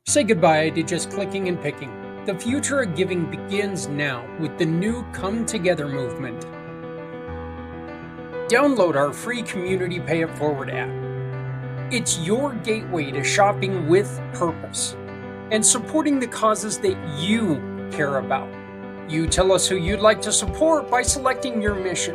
Say goodbye to just clicking and picking. The future of giving begins now with the new Come Together movement. Download our free Community Pay It Forward app. It's your gateway to shopping with purpose and supporting the causes that you care about. You tell us who you'd like to support by selecting your mission.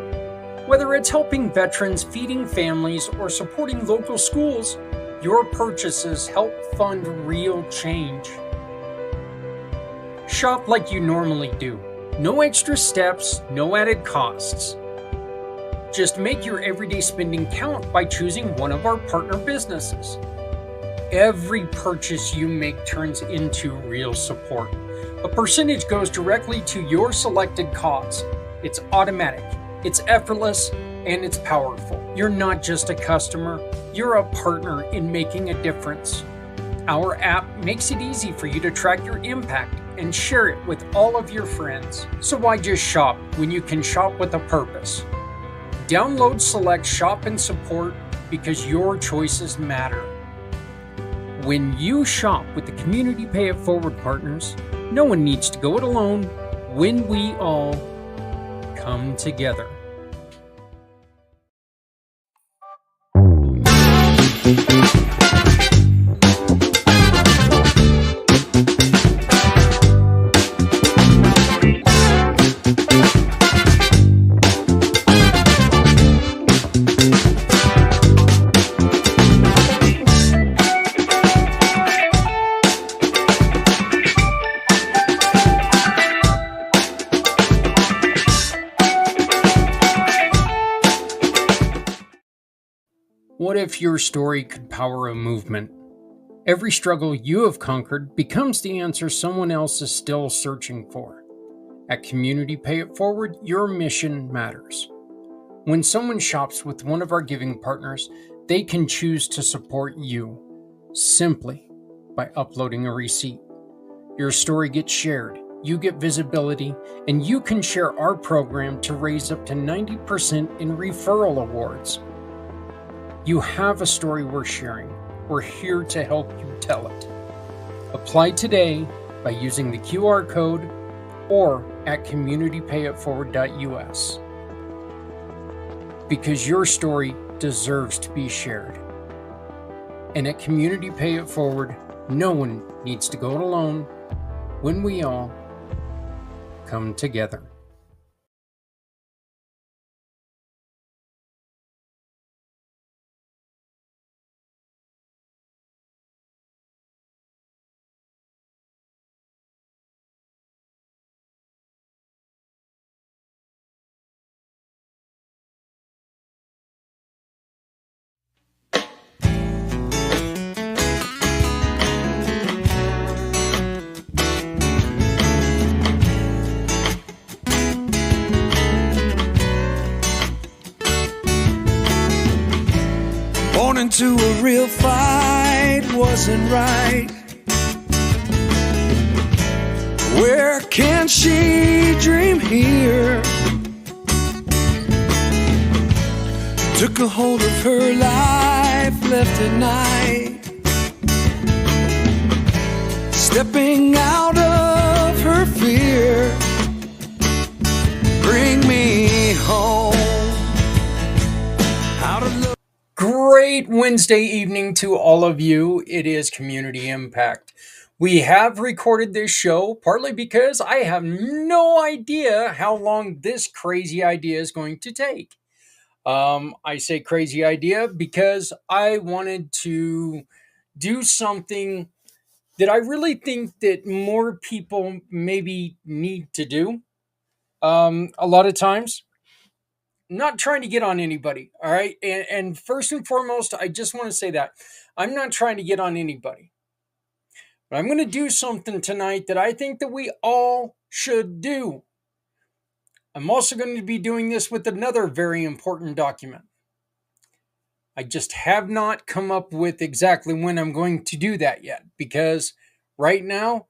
Whether it's helping veterans, feeding families, or supporting local schools, your purchases help fund real change. Shop like you normally do. No extra steps, no added costs. Just make your everyday spending count by choosing one of our partner businesses. Every purchase you make turns into real support. A percentage goes directly to your selected cause. It's automatic, it's effortless, and it's powerful. You're not just a customer, you're a partner in making a difference. Our app makes it easy for you to track your impact and share it with all of your friends. So why just shop when you can shop with a purpose? Download, select, shop, and support because your choices matter. When you shop with the Community Pay It Forward partners, no one needs to go it alone when we all come together. What if your story could power a movement? Every struggle you have conquered becomes the answer someone else is still searching for. At Community Pay It Forward, your mission matters. When someone shops with one of our giving partners, they can choose to support you simply by uploading a receipt. Your story gets shared, you get visibility, and you can share our program to raise up to 90% in referral awards. You have a story worth sharing. We're here to help you tell it. Apply today by using the QR code or at communitypayitforward.us. Because your story deserves to be shared. And at Community Pay It Forward, no one needs to go it alone when we all come together. Born into a real fight wasn't right. Where can she dream here? Took a hold of her life, left at night, stepping out of her fear. Bring me home. How to look. Great Wednesday evening to all of you. It is Community IMpACT. We have recorded this show partly because I have no idea how long this crazy idea is going to take. I say crazy idea because I wanted to do something that I really think that more people maybe need to do. A lot of times, not trying to get on anybody, all right? And first and foremost, I just want to say that I'm not trying to get on anybody. But I'm going to do something tonight that I think that we all should do. I'm also going to be doing this with another very important document. I just have not come up with exactly when I'm going to do that yet, because right now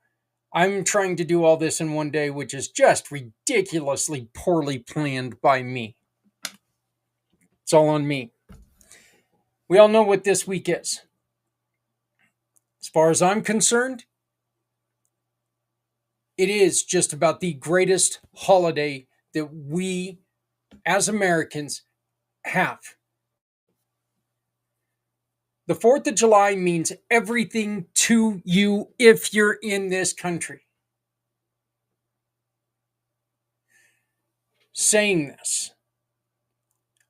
I'm trying to do all this in one day, which is just ridiculously poorly planned by me. It's all on me. We all know what this week is. As far as I'm concerned, It is just about the greatest holiday that we as Americans have. The 4th of July means everything to you if you're in this country. Saying this,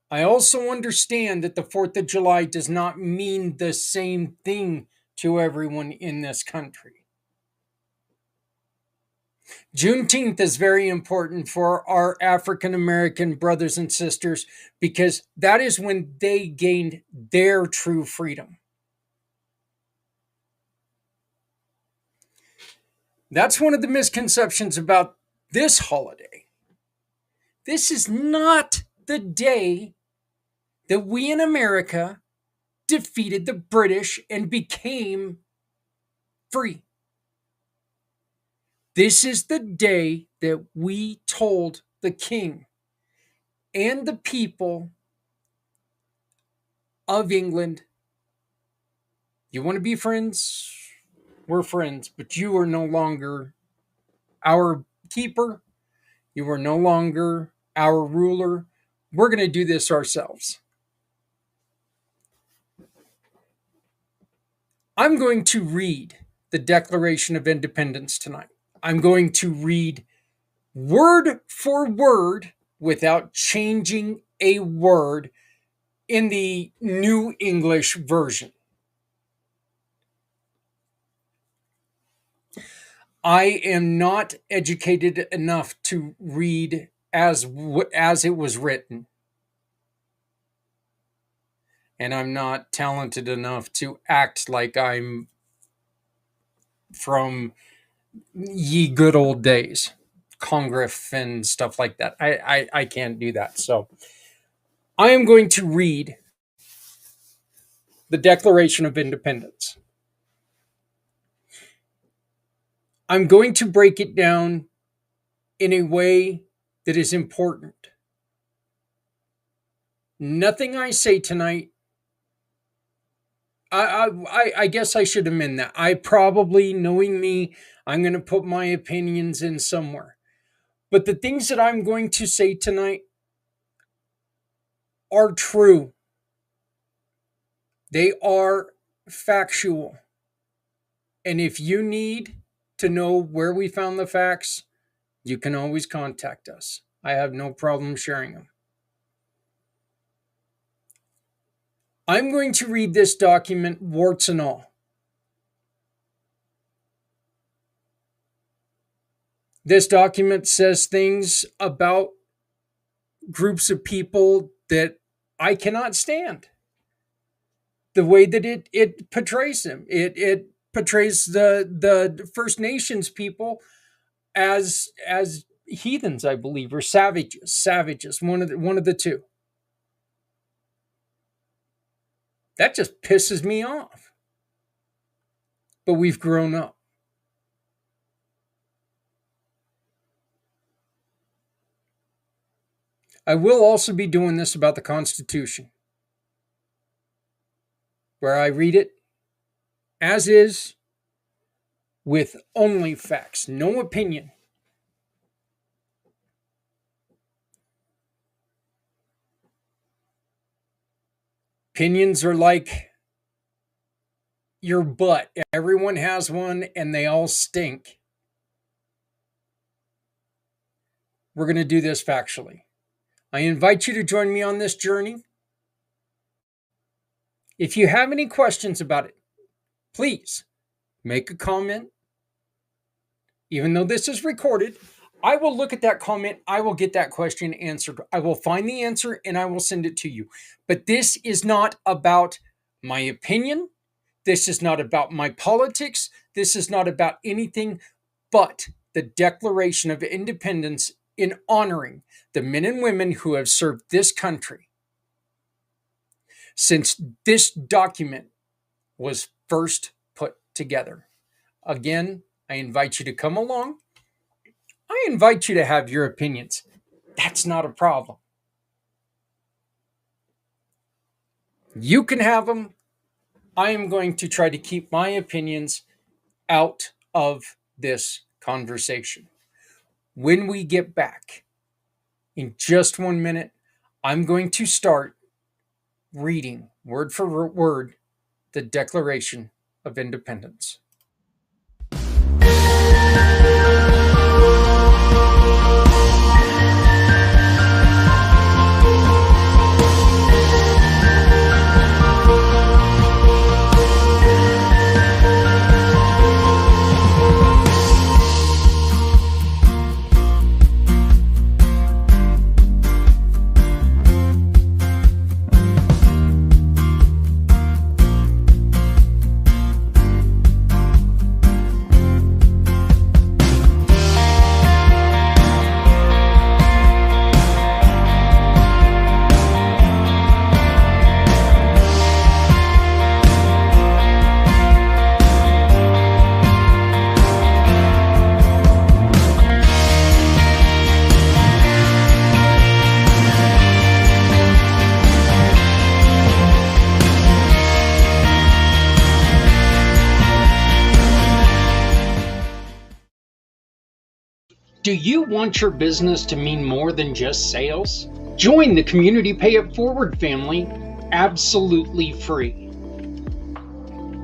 I also understand that the 4th of July does not mean the same thing to everyone in this country. Juneteenth is very important for our African American brothers and sisters because that is when they gained their true freedom. That's one of the misconceptions about this holiday. This is not the day that we in America defeated the British and became free. This is the day that we told the king and the people of England, you want to be friends? We're friends, but you are no longer our keeper. You are no longer our ruler. We're going to do this ourselves. I'm going to read the Declaration of Independence tonight. I'm going to read word for word without changing a word in the New English Version. I am not educated enough to read as it was written. And I'm not talented enough to act like I'm from ye good old days, Congress and stuff like that. I can't do that. So I am going to read the Declaration of Independence. I'm going to break it down in a way that is important. Nothing I say tonight, I guess I should amend that. I probably, knowing me, I'm going to put my opinions in somewhere. But the things that I'm going to say tonight are true. They are factual. And if you need to know where we found the facts, you can always contact us. I have no problem sharing them. I'm going to read this document, warts and all. This document says things about groups of people that I cannot stand. The way that it portrays them. It portrays the First Nations people as heathens, I believe, or savages, one of the two. That just pisses me off. But we've grown up. I will also be doing this about the Constitution, where I read it as is with only facts, no opinion. Opinions are like your butt. Everyone has one and they all stink. We're going to do this factually. I invite you to join me on this journey. If you have any questions about it, please make a comment. Even though this is recorded, I will look at that comment. I will get that question answered. I will find the answer and I will send it to you. But this is not about my opinion. This is not about my politics. This is not about anything but the Declaration of Independence in honoring the men and women who have served this country since this document was first put together. Again, I invite you to come along. I invite you to have your opinions. That's not a problem. You can have them. I am going to try to keep my opinions out of this conversation. When we get back, in just 1 minute, I'm going to start reading word for word the Declaration of Independence. Do you want your business to mean more than just sales? Join the Community Pay It Forward family absolutely free.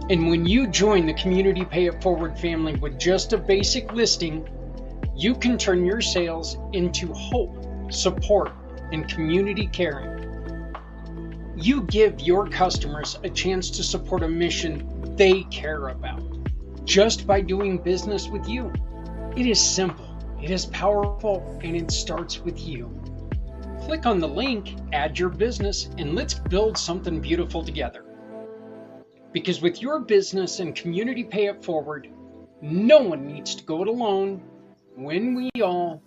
And when you join the Community Pay It Forward family with just a basic listing, you can turn your sales into hope, support, and community caring. You give your customers a chance to support a mission they care about just by doing business with you. It is simple. It is powerful, and it starts with you. Click on the link, add your business, and let's build something beautiful together. Because with your business and Community Pay It Forward, no one needs to go it alone when we all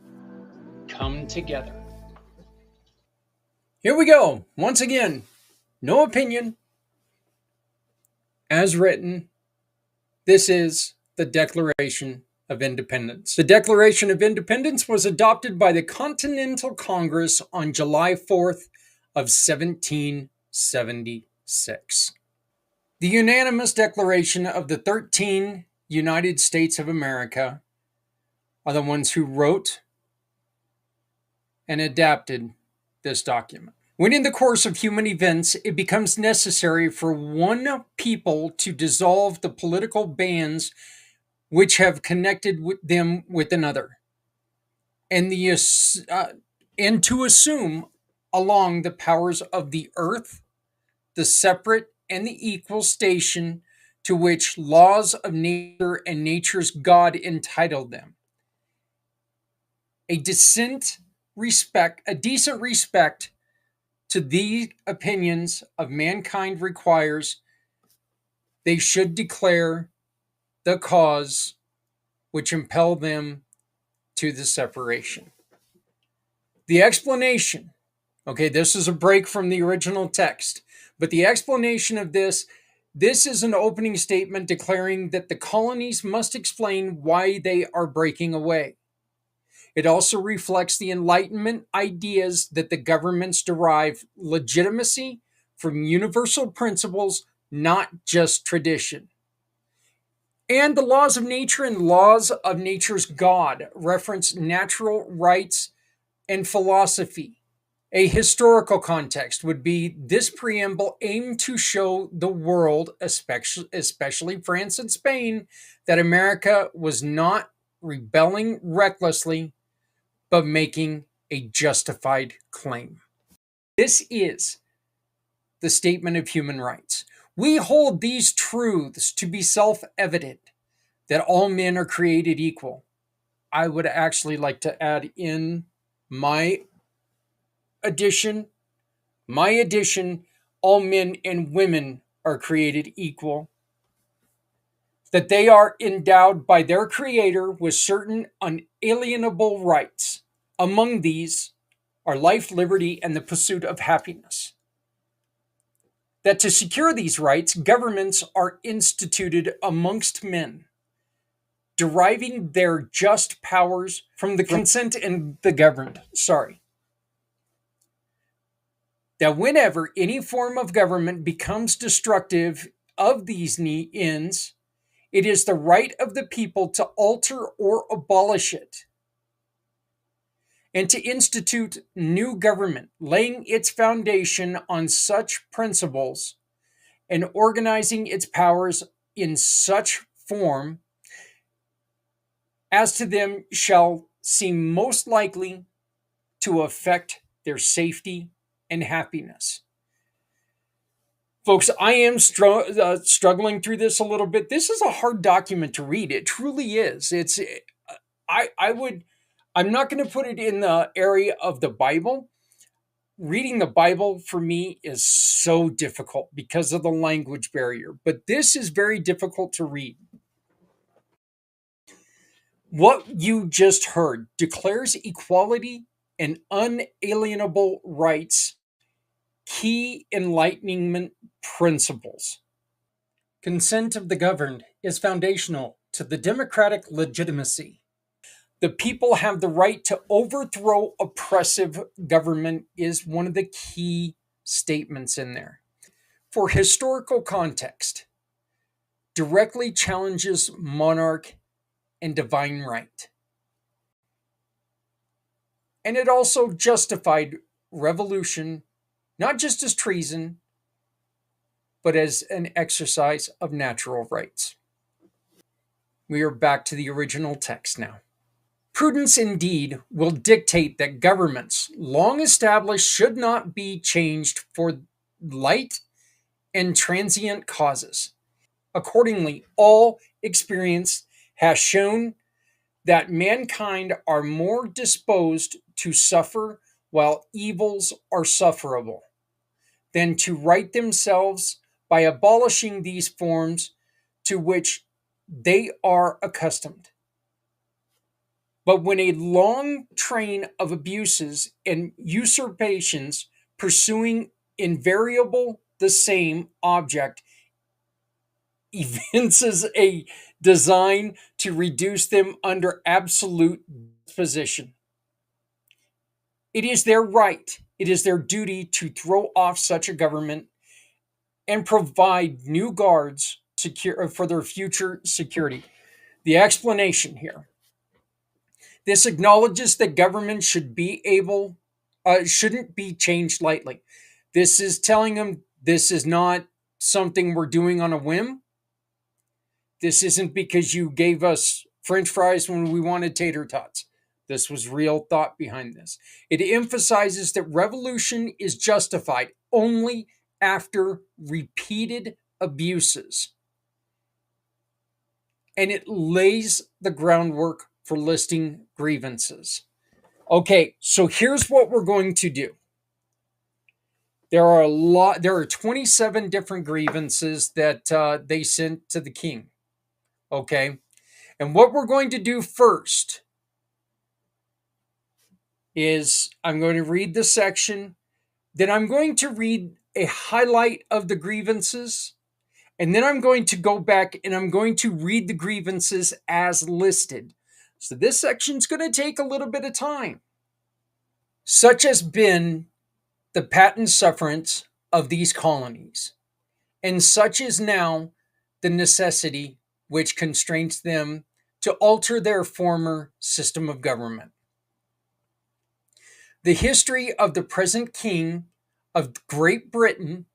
come together. Here we go. Once again, no opinion. As written, this is the Declaration of Independence. The Declaration of Independence was adopted by the Continental Congress on July 4th of 1776. The unanimous declaration of the 13 United States of America are the ones who wrote and adapted this document. When in the course of human events, it becomes necessary for one people to dissolve the political bands which have connected them with another, and to assume along the powers of the earth, the separate and the equal station to which laws of nature and nature's God entitled them. A decent respect to the opinions of mankind requires they should declare the cause which impelled them to the separation. The explanation, okay, this is a break from the original text, but the explanation of this is an opening statement declaring that the colonies must explain why they are breaking away. It also reflects the Enlightenment ideas that the governments derive legitimacy from universal principles, not just tradition. And the laws of nature and laws of nature's God reference natural rights and philosophy. A historical context would be this preamble aimed to show the world, especially France and Spain, that America was not rebelling recklessly, but making a justified claim. This is the Statement of Human Rights. We hold these truths to be self-evident, that all men are created equal. I would actually like to add in my addition, all men and women are created equal, that they are endowed by their Creator with certain unalienable rights. Among these are life, liberty, and the pursuit of happiness. That to secure these rights, governments are instituted amongst men, deriving their just powers from the consent and the governed. That whenever any form of government becomes destructive of these ends, It is the right of the people to alter or abolish it, and to institute new government, laying its foundation on such principles and organizing its powers in such form as to them shall seem most likely to affect their safety and happiness. Folks, I am struggling through this a little bit. This is a hard document to read. It truly is. I would, I'm not going to put it in the area of the Bible. Reading the Bible for me is so difficult because of the language barrier, but this is very difficult to read. What you just heard declares equality and unalienable rights, key enlightenment principles. Consent of the governed is foundational to the democratic legitimacy. The people have the right to overthrow oppressive government is one of the key statements in there. For historical context, directly challenges monarch and divine right. And it also justified revolution, not just as treason, but as an exercise of natural rights. We are back to the original text now. Prudence indeed will dictate that governments long established should not be changed for light and transient causes. Accordingly, all experience has shown that mankind are more disposed to suffer while evils are sufferable than to right themselves by abolishing these forms to which they are accustomed. But when a long train of abuses and usurpations pursuing invariable the same object evinces a design to reduce them under absolute disposition, it is their right, it is their duty to throw off such a government and provide new guards for their future security. The explanation here. This acknowledges that government shouldn't be changed lightly. This is telling them this is not something we're doing on a whim. This isn't because you gave us French fries when we wanted tater tots. This was real thought behind this. It emphasizes that revolution is justified only after repeated abuses. And it lays the groundwork for listing grievances. Okay, so here's what we're going to do. There are 27 different grievances that they sent to the king. Okay, and what we're going to do first is I'm going to read the section, then I'm going to read a highlight of the grievances, and then I'm going to go back and I'm going to read the grievances as listed. So this section's going to take a little bit of time. Such has been the patent sufferance of these colonies, and such is now the necessity which constrains them to alter their former system of government. The history of the present king of Great Britain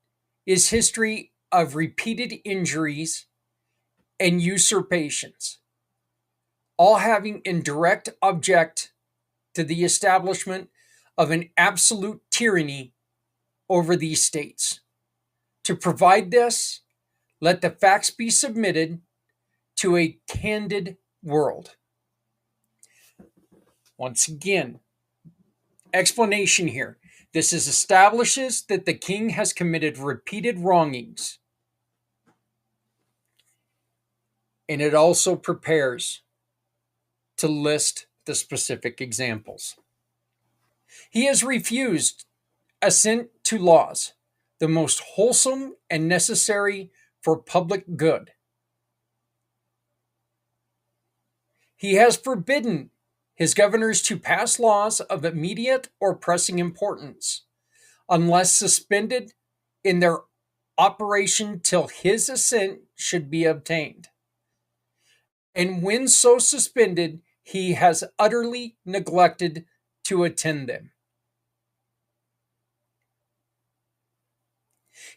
is history of repeated injuries and usurpations, all having in direct object to the establishment of an absolute tyranny over these states. To provide this, let the facts be submitted to a candid world. Once again, explanation here. This establishes that the king has committed repeated wrongings. And it also prepares to list the specific examples. He has refused assent to laws, the most wholesome and necessary for public good. He has forbidden his governors to pass laws of immediate or pressing importance, unless suspended in their operation till his assent should be obtained. and when so suspended, he has utterly neglected to attend them.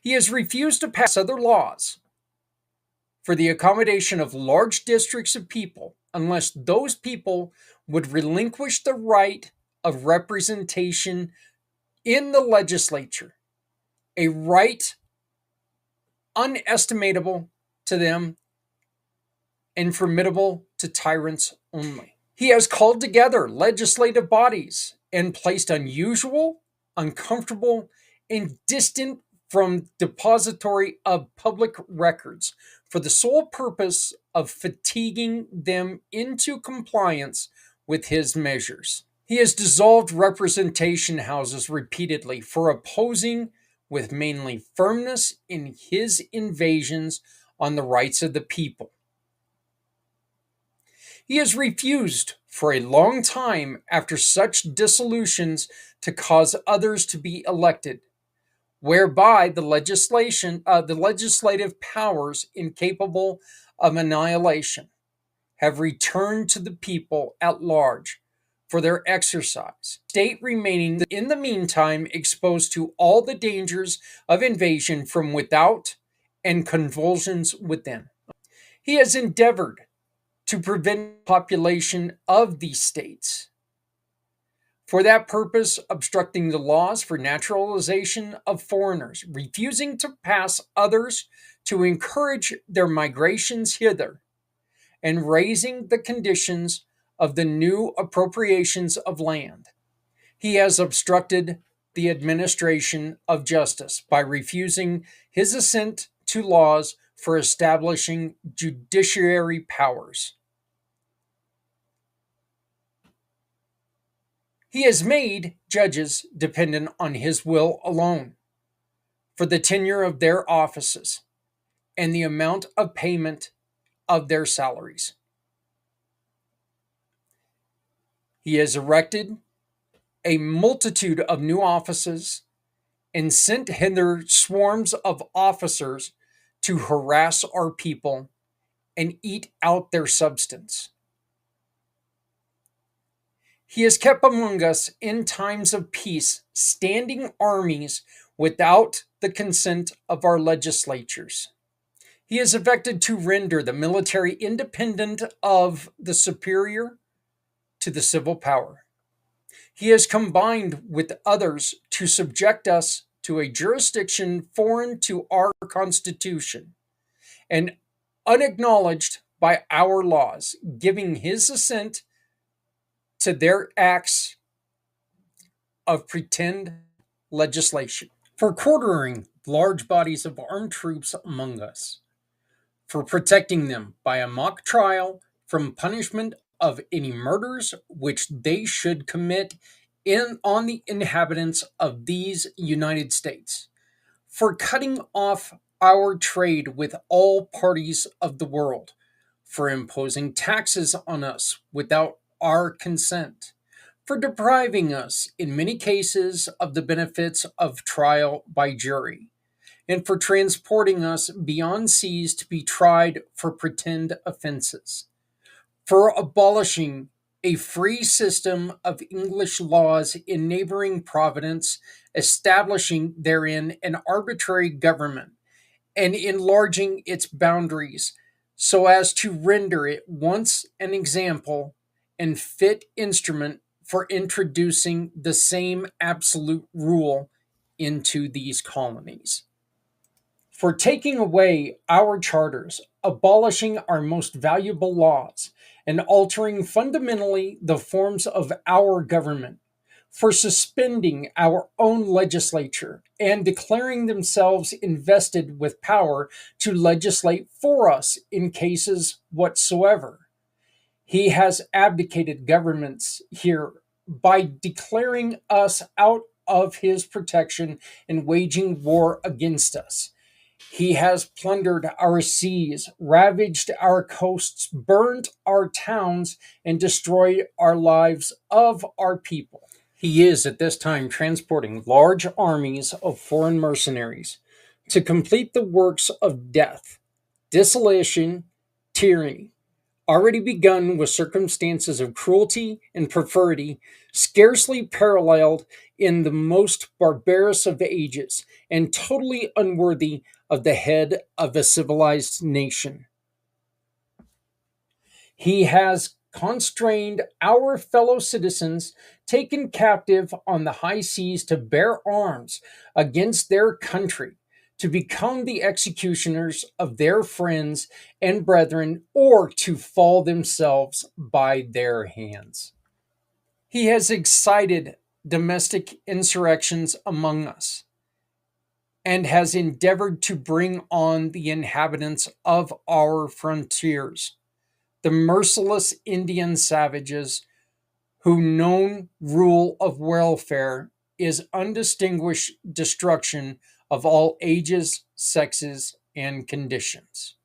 He has refused to pass other laws for the accommodation of large districts of people unless those people would relinquish the right of representation in the legislature, a right unestimable to them and formidable to tyrants only. He has called together legislative bodies and placed unusual, uncomfortable, and distant from depository of public records for the sole purpose of fatiguing them into compliance with his measures. He has dissolved representation houses repeatedly for opposing with mainly firmness in his invasions on the rights of the people. He has refused for a long time after such dissolutions to cause others to be elected, whereby the legislative powers incapable of annihilation have returned to the people at large for their exercise, state remaining in the meantime exposed to all the dangers of invasion from without and convulsions within. He has endeavored to prevent population of these states. For that purpose, obstructing the laws for naturalization of foreigners, refusing to pass others to encourage their migrations hither, and raising the conditions of the new appropriations of land. He has obstructed the administration of justice by refusing his assent to laws for establishing judiciary powers. He has made judges dependent on his will alone for the tenure of their offices and the amount of payment of their salaries. He has erected a multitude of new offices and sent hither swarms of officers to harass our people and eat out their substance. He has kept among us in times of peace standing armies without the consent of our legislatures. He has affected to render the military independent of the superior to the civil power. He has combined with others to subject us to a jurisdiction foreign to our Constitution and unacknowledged by our laws, giving his assent to their acts of pretend legislation, for quartering large bodies of armed troops among us, for protecting them by a mock trial from punishment of any murders which they should commit on the inhabitants of these United States, for cutting off our trade with all parties of the world, for imposing taxes on us without our consent, for depriving us in many cases of the benefits of trial by jury, and for transporting us beyond seas to be tried for pretend offenses, for abolishing a free system of English laws in neighboring province, establishing therein an arbitrary government, and enlarging its boundaries so as to render it once an example and fit instrument for introducing the same absolute rule into these colonies, for taking away our charters, abolishing our most valuable laws, and altering fundamentally the forms of our government, for suspending our own legislature and declaring themselves invested with power to legislate for us in cases whatsoever. He has abdicated governments here by declaring us out of his protection and waging war against us. He has plundered our seas, ravaged our coasts, burned our towns, and destroyed our lives of our people. He is at this time transporting large armies of foreign mercenaries to complete the works of death, desolation, tyranny, already begun with circumstances of cruelty and perfidy scarcely paralleled in the most barbarous of ages, and totally unworthy of the head of a civilized nation. He has constrained our fellow citizens taken captive on the high seas to bear arms against their country, to become the executioners of their friends and brethren, or to fall themselves by their hands. He has excited domestic insurrections among us, and has endeavored to bring on the inhabitants of our frontiers the merciless Indian savages whose known rule of welfare is undistinguished destruction of all ages, sexes, and conditions.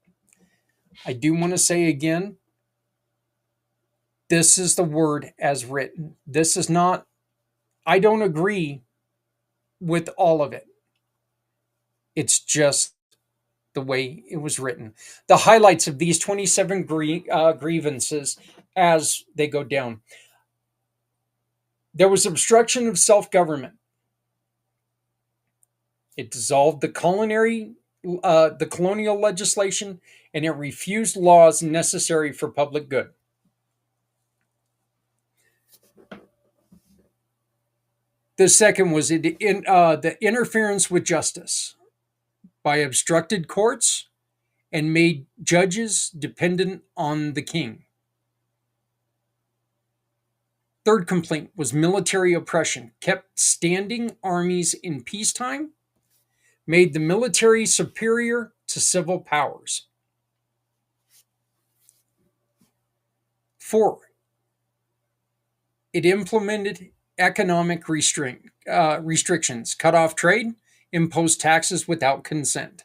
I do want to say again, this is the word as written. This is not, I don't agree with all of it. It's just the way it was written. The highlights of these 27 grievances as they go down. There was obstruction of self-government. It dissolved the colonial legislation, and it refused laws necessary for public good. The second was the interference with justice by obstructed courts and made judges dependent on the king. Third complaint was military oppression, kept standing armies in peacetime, made the military superior to civil powers. 4. It implemented economic restrictions, cut off trade, imposed taxes without consent.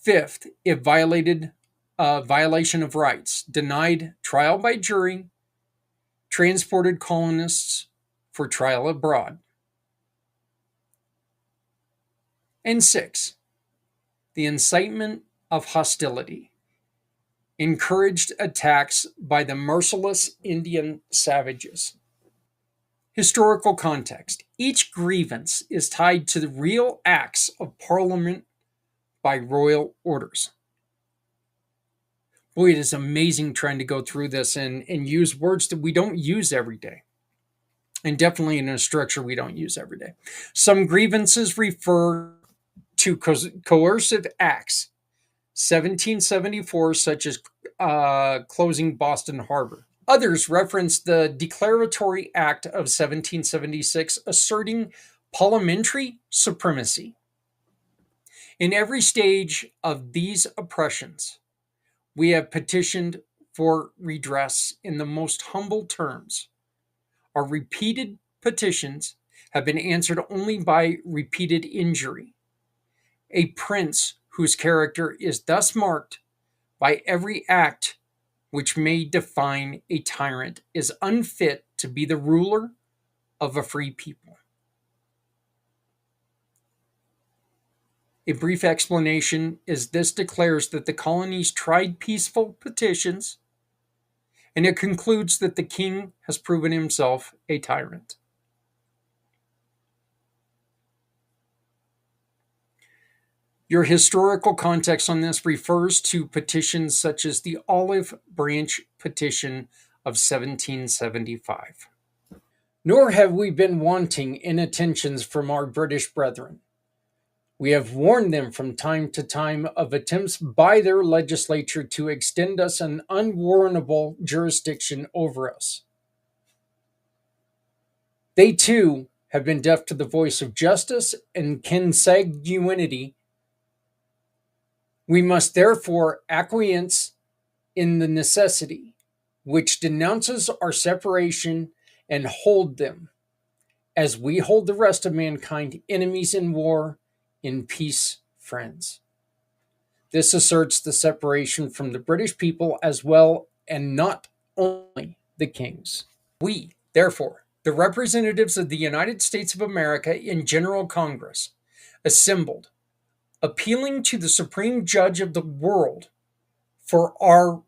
5th, it violated violation of rights, denied trial by jury, transported colonists for trial abroad. And 6, the incitement of hostility, encouraged attacks by the merciless Indian savages. Historical context. Each grievance is tied to the real acts of Parliament by royal orders. Boy, it is amazing trying to go through this and use words that we don't use every day. And definitely in a structure we don't use every day. Some grievances refer to coercive acts. 1774, such as closing Boston Harbor. Others reference the Declaratory Act of 1776, asserting parliamentary supremacy. In every stage of these oppressions, we have petitioned for redress in the most humble terms. Our repeated petitions have been answered only by repeated injury. A prince whose character is thus marked by every act which may define a tyrant is unfit to be the ruler of a free people. A brief explanation is this declares that the colonies tried peaceful petitions, and it concludes that the king has proven himself a tyrant. Your historical context on this refers to petitions such as the Olive Branch Petition of 1775. Nor have we been wanting in attentions from our British brethren. We have warned them from time to time of attempts by their legislature to extend us an unwarrantable jurisdiction over us. They too have been deaf to the voice of justice and consanguinity. We must therefore acquiesce in the necessity which denounces our separation and hold them, as we hold the rest of mankind, enemies in war, in peace, friends. This asserts the separation from the British people as well, and not only the kings. We, therefore, the representatives of the United States of America in General Congress, assembled, appealing to the Supreme Judge of the world for our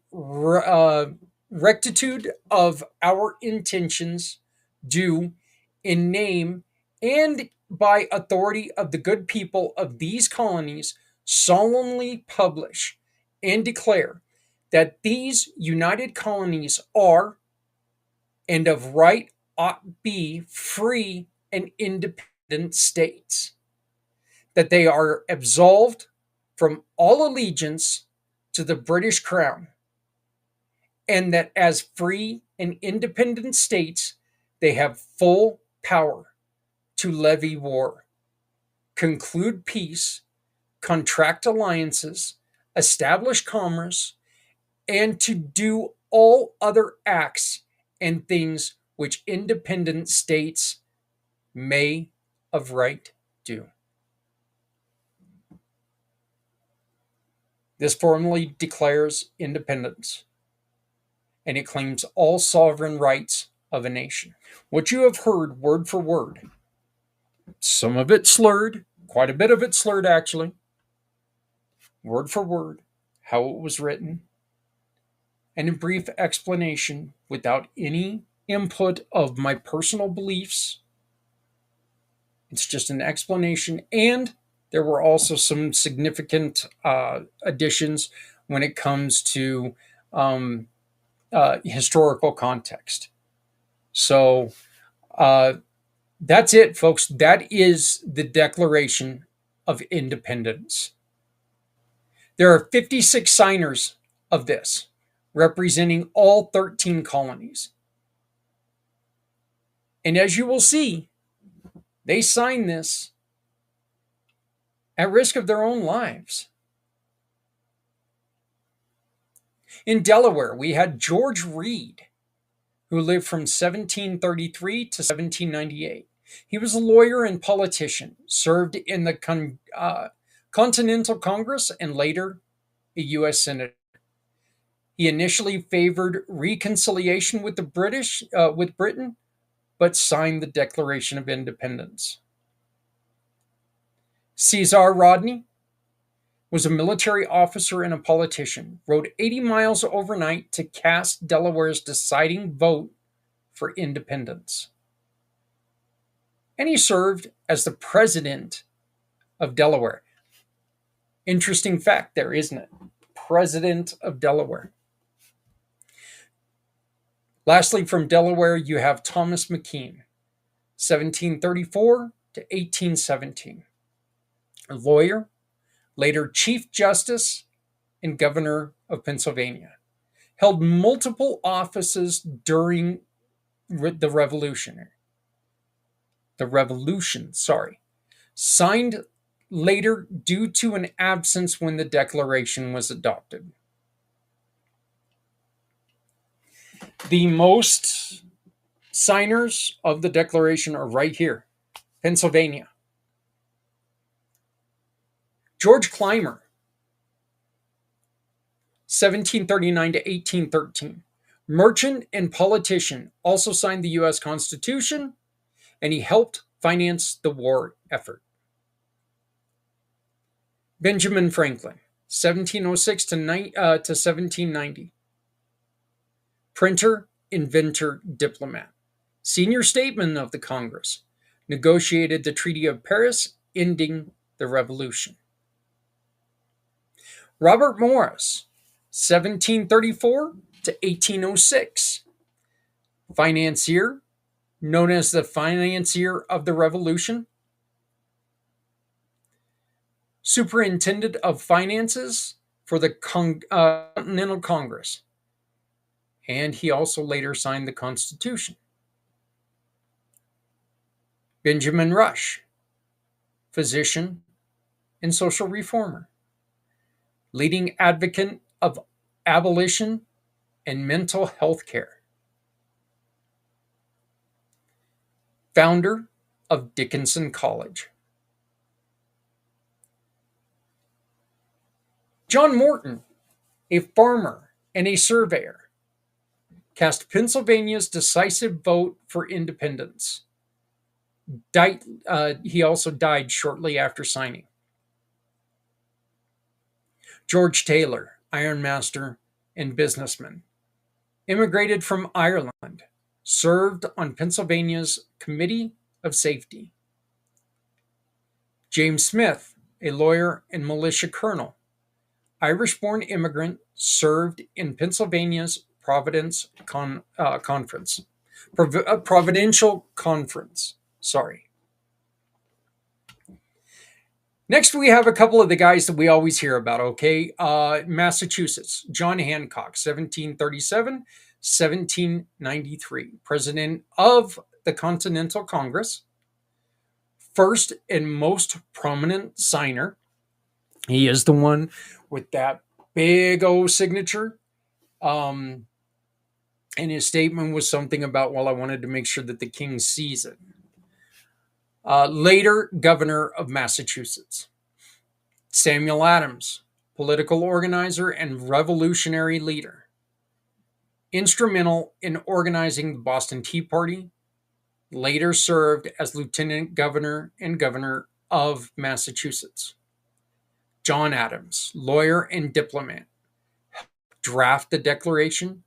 rectitude of our intentions, do in name and by authority of the good people of these colonies solemnly publish and declare that these united colonies are and of right ought be free and independent states, that they are absolved from all allegiance to the British Crown, and that as free and independent states, they have full power to levy war, conclude peace, contract alliances, establish commerce, and to do all other acts and things which independent states may of right do. This formally declares independence, and it claims all sovereign rights of a nation. What you have heard word for word, some of it slurred, quite a bit of it slurred actually, word for word, how it was written, and a brief explanation without any input of my personal beliefs. It's just an explanation, and there were also some significant additions when it comes to historical context. So that's it, folks. That is the Declaration of Independence. There are 56 signers of this, representing all 13 colonies. And as you will see, they signed this at risk of their own lives. In Delaware, we had George Reed, who lived from 1733 to 1798. He was a lawyer and politician, served in the Continental Congress and later a U.S. Senator. He initially favored reconciliation with with Britain, but signed the Declaration of Independence. Caesar Rodney was a military officer and a politician, rode 80 miles overnight to cast Delaware's deciding vote for independence. And he served as the president of Delaware. Interesting fact there, isn't it? President of Delaware. Lastly, from Delaware, you have Thomas McKean, 1734 to 1817. A lawyer, later Chief Justice and Governor of Pennsylvania. Held multiple offices during the Revolution. Signed later due to an absence when the Declaration was adopted. The most signers of the Declaration are right here, Pennsylvania. George Clymer, 1739 to 1813. Merchant and politician, also signed the U.S. Constitution, and he helped finance the war effort. Benjamin Franklin, 1706 to 1790. Printer, inventor, diplomat. Senior statesman of the Congress. Negotiated the Treaty of Paris, ending the Revolution. Robert Morris, 1734 to 1806. Financier, known as the financier of the Revolution. Superintendent of finances for the Continental Congress. And he also later signed the Constitution. Benjamin Rush, physician and social reformer. Leading advocate of abolition and mental health care. Founder of Dickinson College. John Morton, a farmer and a surveyor, cast Pennsylvania's decisive vote for independence. He also died shortly after signing. George Taylor, ironmaster, and businessman. Immigrated from Ireland, served on Pennsylvania's Committee of Safety. James Smith, a lawyer and militia colonel, Irish born immigrant, served in Pennsylvania's Providential Conference. Sorry. Next, we have a couple of the guys that we always hear about, okay? Massachusetts, John Hancock, 1737, 1793, president of the Continental Congress, first and most prominent signer. He is the one with that big O signature. And his statement was something about, well, I wanted to make sure that the king sees it. Later, governor of Massachusetts. Samuel Adams, political organizer and revolutionary leader. Instrumental in organizing the Boston Tea Party. Later served as lieutenant governor and governor of Massachusetts. John Adams, lawyer and diplomat, draft the Declaration,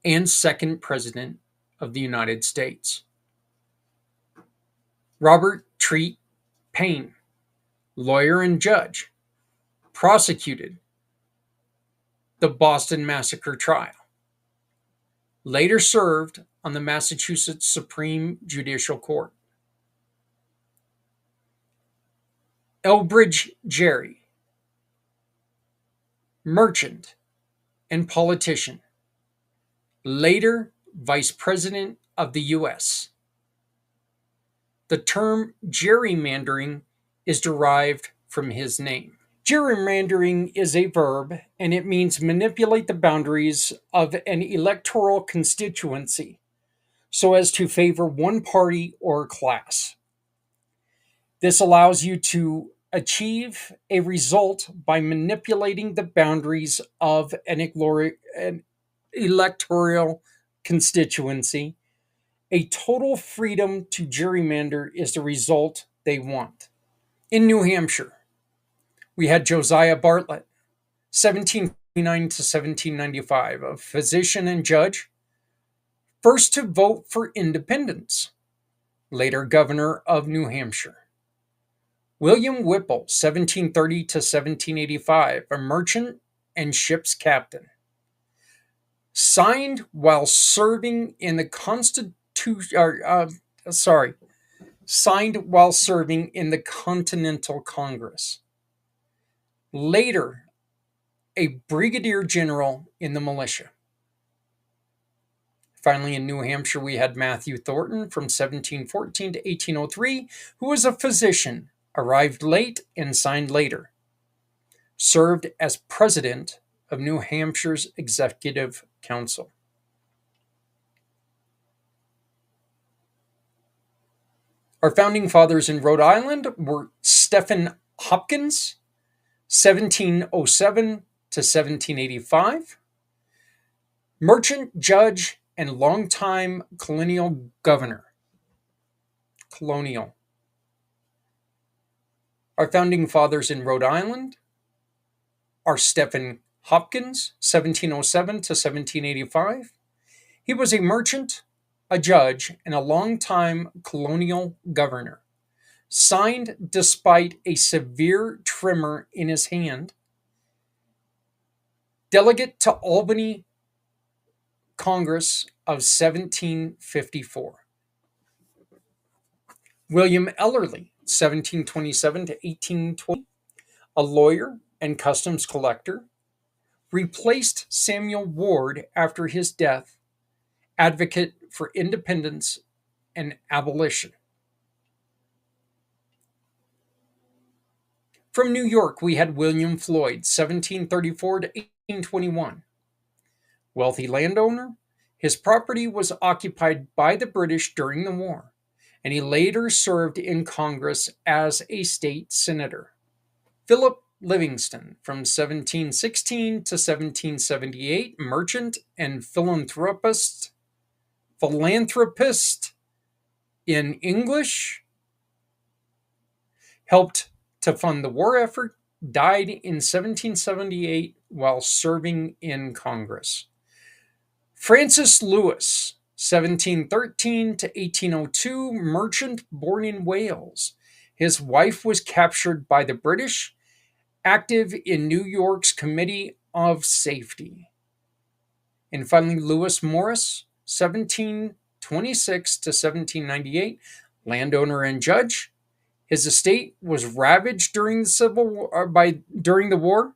and second president of the United States. Robert Treat Paine, lawyer and judge, prosecuted the Boston Massacre trial. Later served on the Massachusetts Supreme Judicial Court. Elbridge Gerry, merchant and politician, later Vice President of the U.S. The term gerrymandering is derived from his name. Gerrymandering is a verb, and it means manipulate the boundaries of an electoral constituency so as to favor one party or class. This allows you to achieve a result by manipulating the boundaries of an electoral constituency. A total freedom to gerrymander is the result they want. In New Hampshire, we had Josiah Bartlett, 1729 to 1795, a physician and judge, first to vote for independence, later governor of New Hampshire. William Whipple, 1730 to 1785, a merchant and ship's captain. Signed while serving in the Continental Congress. Later, a brigadier general in the militia. Finally, in New Hampshire, we had Matthew Thornton from 1714 to 1803, who was a physician, arrived late and signed later. Served as president of New Hampshire's Executive Council. Our founding fathers in Rhode Island were Stephen Hopkins, 1707 to 1785, merchant, judge, and longtime colonial governor. Our founding fathers in Rhode Island are Stephen Hopkins, 1707 to 1785. He was a merchant, a judge, and a longtime colonial governor. Signed despite a severe tremor in his hand. Delegate to Albany Congress of 1754. William Ellerly, 1727 to 1820, a lawyer and customs collector, replaced Samuel Ward after his death, advocate for independence and abolition. From New York, we had William Floyd, 1734 to 1821. Wealthy landowner, his property was occupied by the British during the war, and he later served in Congress as a state senator. Philip Livingston, from 1716 to 1778, merchant and philanthropist in English, helped to fund the war effort, died in 1778 while serving in Congress. Francis Lewis, 1713 to 1802, merchant born in Wales. His wife was captured by the British, active in New York's Committee of Safety. And finally, Lewis Morris, 1726 to 1798, landowner and judge. His estate was ravaged during the war,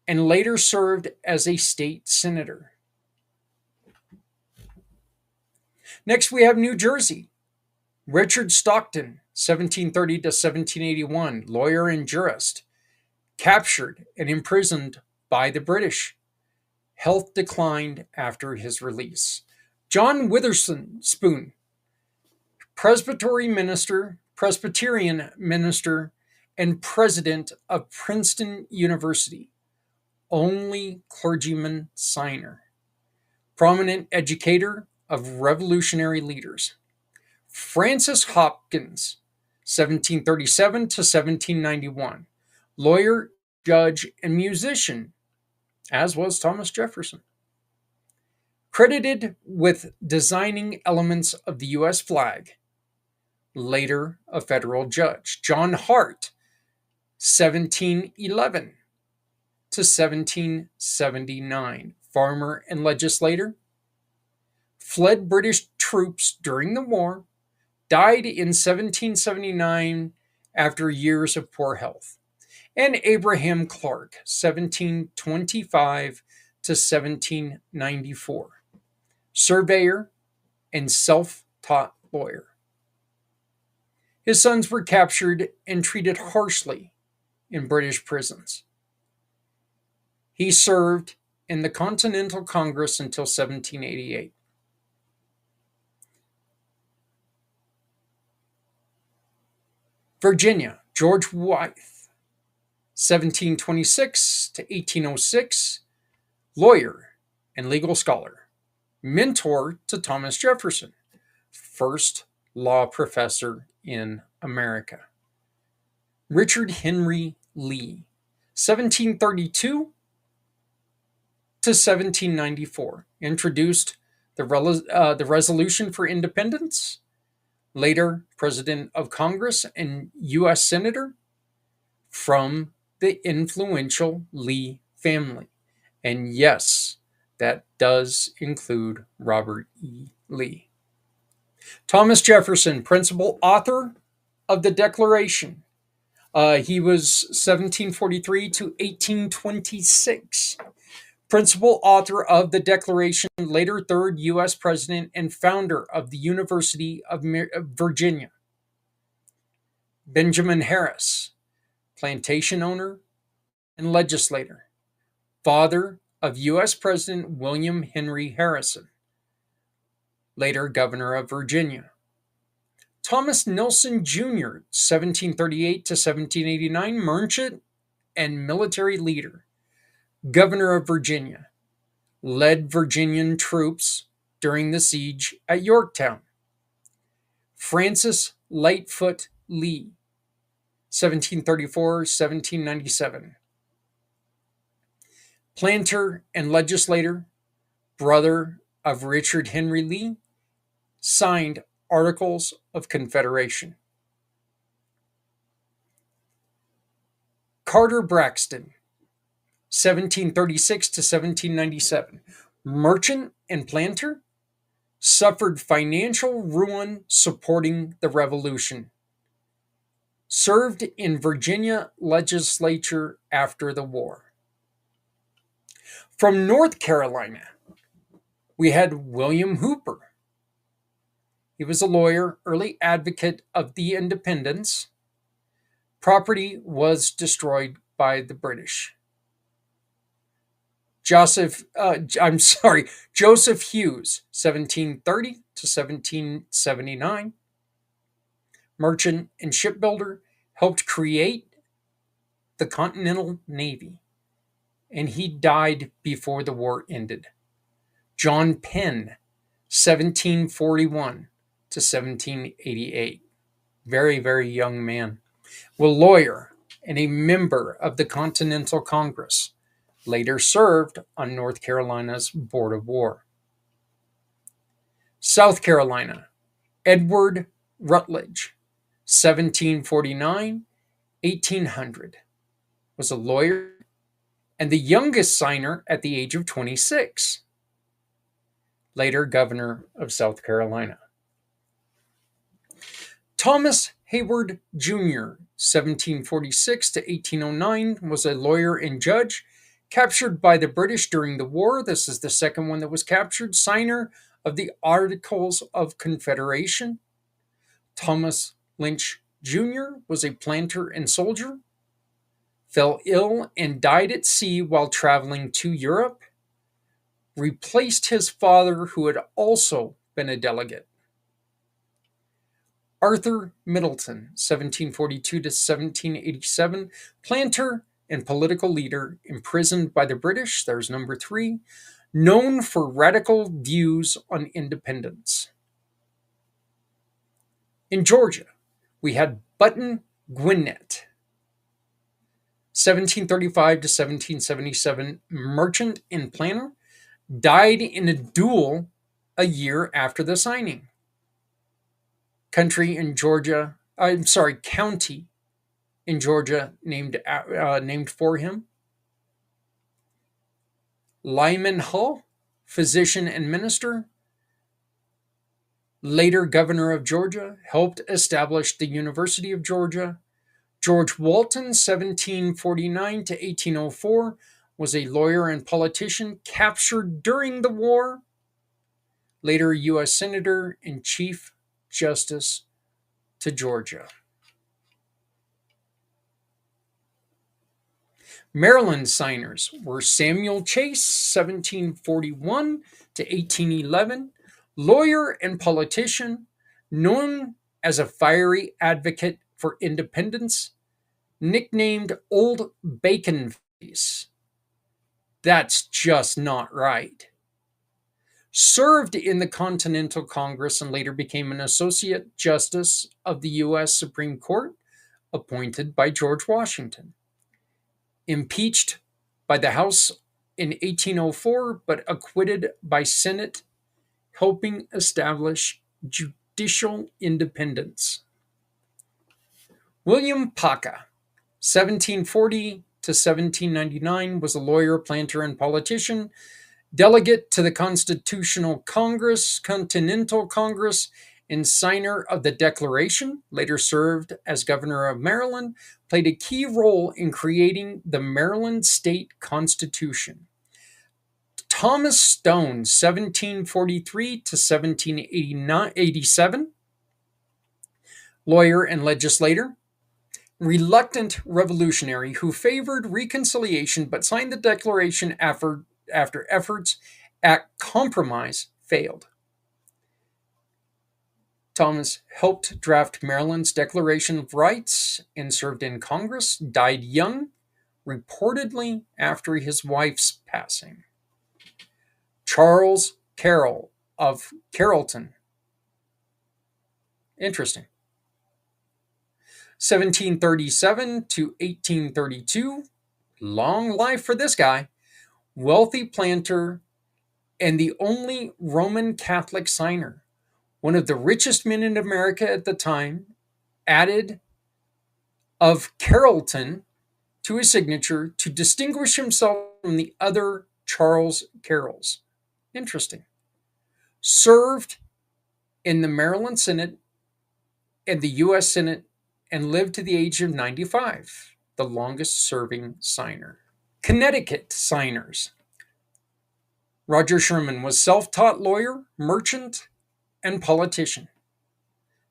and later served as a state senator. Next, we have New Jersey. Richard Stockton, 1730 to 1781, lawyer and jurist, captured and imprisoned by the British. Health declined after his release. John Witherspoon, Presbyterian minister, and president of Princeton University, only clergyman signer, prominent educator of revolutionary leaders. Francis Hopkins, 1737 to 1791, lawyer, judge, and musician, as was Thomas Jefferson. Credited with designing elements of the U.S. flag, later a federal judge. John Hart, 1711 to 1779, farmer and legislator, fled British troops during the war, died in 1779 after years of poor health. And Abraham Clark, 1725 to 1794, surveyor and self-taught lawyer. His sons were captured and treated harshly in British prisons. He served in the Continental Congress until 1788. Virginia, George Wythe, 1726 to 1806, lawyer and legal scholar, mentor to Thomas Jefferson, first law professor in America. Richard Henry Lee, 1732 to 1794, introduced the Resolution for Independence, later President of Congress and U.S. Senator, from the influential Lee family. And yes, that does include Robert E. Lee. Thomas Jefferson, principal author of the Declaration. He was 1743 to 1826. Principal author of the Declaration, later third U.S. President and founder of the University of Virginia. Benjamin Harris, plantation owner and legislator, father of U.S. President William Henry Harrison, later governor of Virginia. Thomas Nelson Jr., 1738 to 1789, merchant and military leader, governor of Virginia, led Virginian troops during the siege at Yorktown. Francis Lightfoot Lee, 1734-1797, planter and legislator, brother of Richard Henry Lee, signed Articles of Confederation. Carter Braxton, 1736 to 1797, merchant and planter, suffered financial ruin supporting the Revolution. Served in Virginia legislature after the war. From North Carolina, we had William Hooper. He was a lawyer, early advocate of the independence. Property was destroyed by the British. Joseph Hughes, 1730 to 1779, merchant and shipbuilder, helped create the Continental Navy, and he died before the war ended. John Penn, 1741 to 1788, very, very young man. A lawyer and a member of the Continental Congress. Later served on North Carolina's Board of War. South Carolina, Edward Rutledge, 1749 1800, was a lawyer and the youngest signer at the age of 26. Later governor of South Carolina. Thomas Hayward Jr., 1746 to 1809, was a lawyer and judge captured by the British during the war. This is the second one that was captured. Signer of the Articles of Confederation. Thomas Lynch Jr. was a planter and soldier. Fell ill and died at sea while traveling to Europe. Replaced his father, who had also been a delegate. Arthur Middleton, 1742 to 1787, planter and political leader, imprisoned by the British. There's number 3. Known for radical views on independence. In Georgia, we had Button Gwinnett, 1735 to 1777, merchant and planter, died in a duel a year after the signing. County in Georgia named for him. Lyman Hall, physician and minister, later governor of Georgia, helped establish the University of Georgia. George Walton, 1749 to 1804, was a lawyer and politician captured during the war. Later U.S. Senator and Chief Justice to Georgia. Maryland signers were Samuel Chase, 1741 to 1811, lawyer and politician, known as a fiery advocate for independence, nicknamed Old Bacon Face. That's just not right. Served in the Continental Congress and later became an Associate Justice of the U.S. Supreme Court, appointed by George Washington. Impeached by the House in 1804, but acquitted by Senate, helping establish judicial independence. William Paca, 1740 to 1799, was a lawyer, planter, and politician, delegate to the Continental Congress, and signer of the Declaration, later served as governor of Maryland, played a key role in creating the Maryland State Constitution. Thomas Stone, 1743 to 1787, lawyer and legislator, reluctant revolutionary who favored reconciliation but signed the Declaration after efforts at compromise failed. Thomas helped draft Maryland's Declaration of Rights and served in Congress, died young, reportedly after his wife's passing. Charles Carroll of Carrollton. Interesting. 1737 to 1832. Long life for this guy. Wealthy planter and the only Roman Catholic signer. One of the richest men in America at the time, added of Carrollton to his signature to distinguish himself from the other Charles Carrolls. Interesting. Served in the Maryland Senate and the U.S. Senate and lived to the age of 95, the longest serving signer. Connecticut signers. Roger Sherman was self-taught lawyer, merchant, and politician.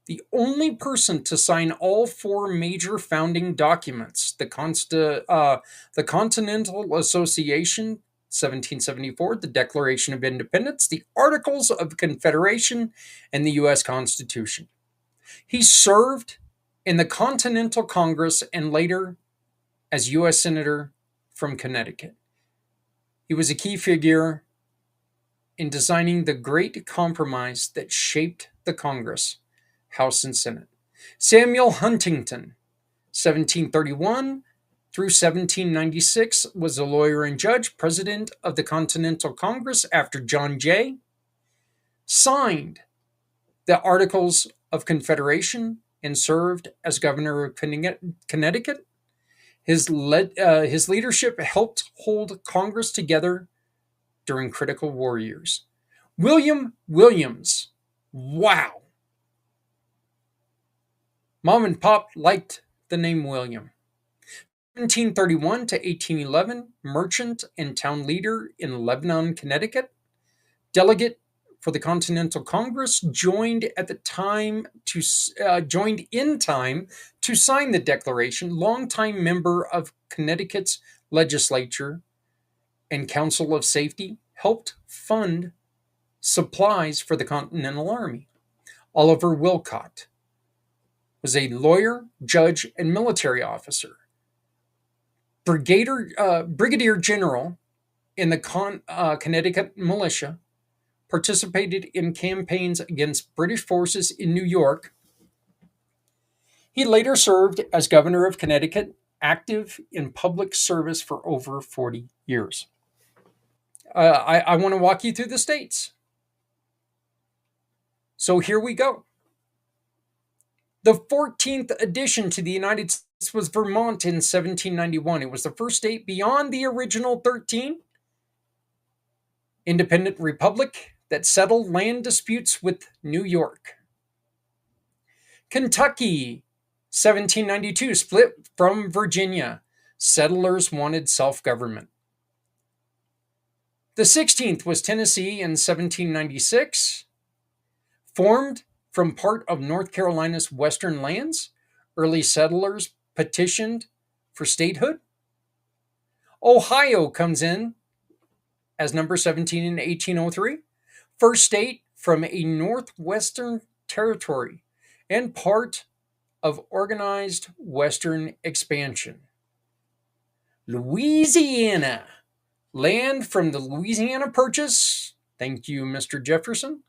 The only person to sign all 4 major founding documents, the Continental Association, 1774, the Declaration of Independence, the Articles of Confederation, and the U.S. Constitution. He served in the Continental Congress and later as U.S. Senator from Connecticut. He was a key figure in designing the Great Compromise that shaped the Congress, House and Senate. Samuel Huntington, 1731 through 1796 was a lawyer and judge, president of the Continental Congress after John Jay, signed the Articles of Confederation and served as governor of Connecticut. His leadership helped hold Congress together during critical war years. William Williams. Wow. Mom and Pop liked the name William. 1731 to 1811, merchant and town leader in Lebanon, Connecticut. Delegate for the Continental Congress, joined in time to sign the Declaration. Longtime member of Connecticut's legislature and Council of Safety, helped fund supplies for the Continental Army. Oliver Wilcott was a lawyer, judge, and military officer. Brigadier General in the Connecticut militia, participated in campaigns against British forces in New York. He later served as governor of Connecticut, active in public service for over 40 years. I want to walk you through the states. So here we go. The 14th addition to the United States was Vermont in 1791. It was the first state beyond the original 13 independent republic that settled land disputes with New York. Kentucky, 1792, split from Virginia. Settlers wanted self-government. The 16th was Tennessee in 1796, formed from part of North Carolina's western lands. Early settlers petitioned for statehood. Ohio comes in as number 17 in 1803, first state from a northwestern territory and part of organized western expansion. Louisiana, land from the Louisiana Purchase, thank you, Mr. Jefferson,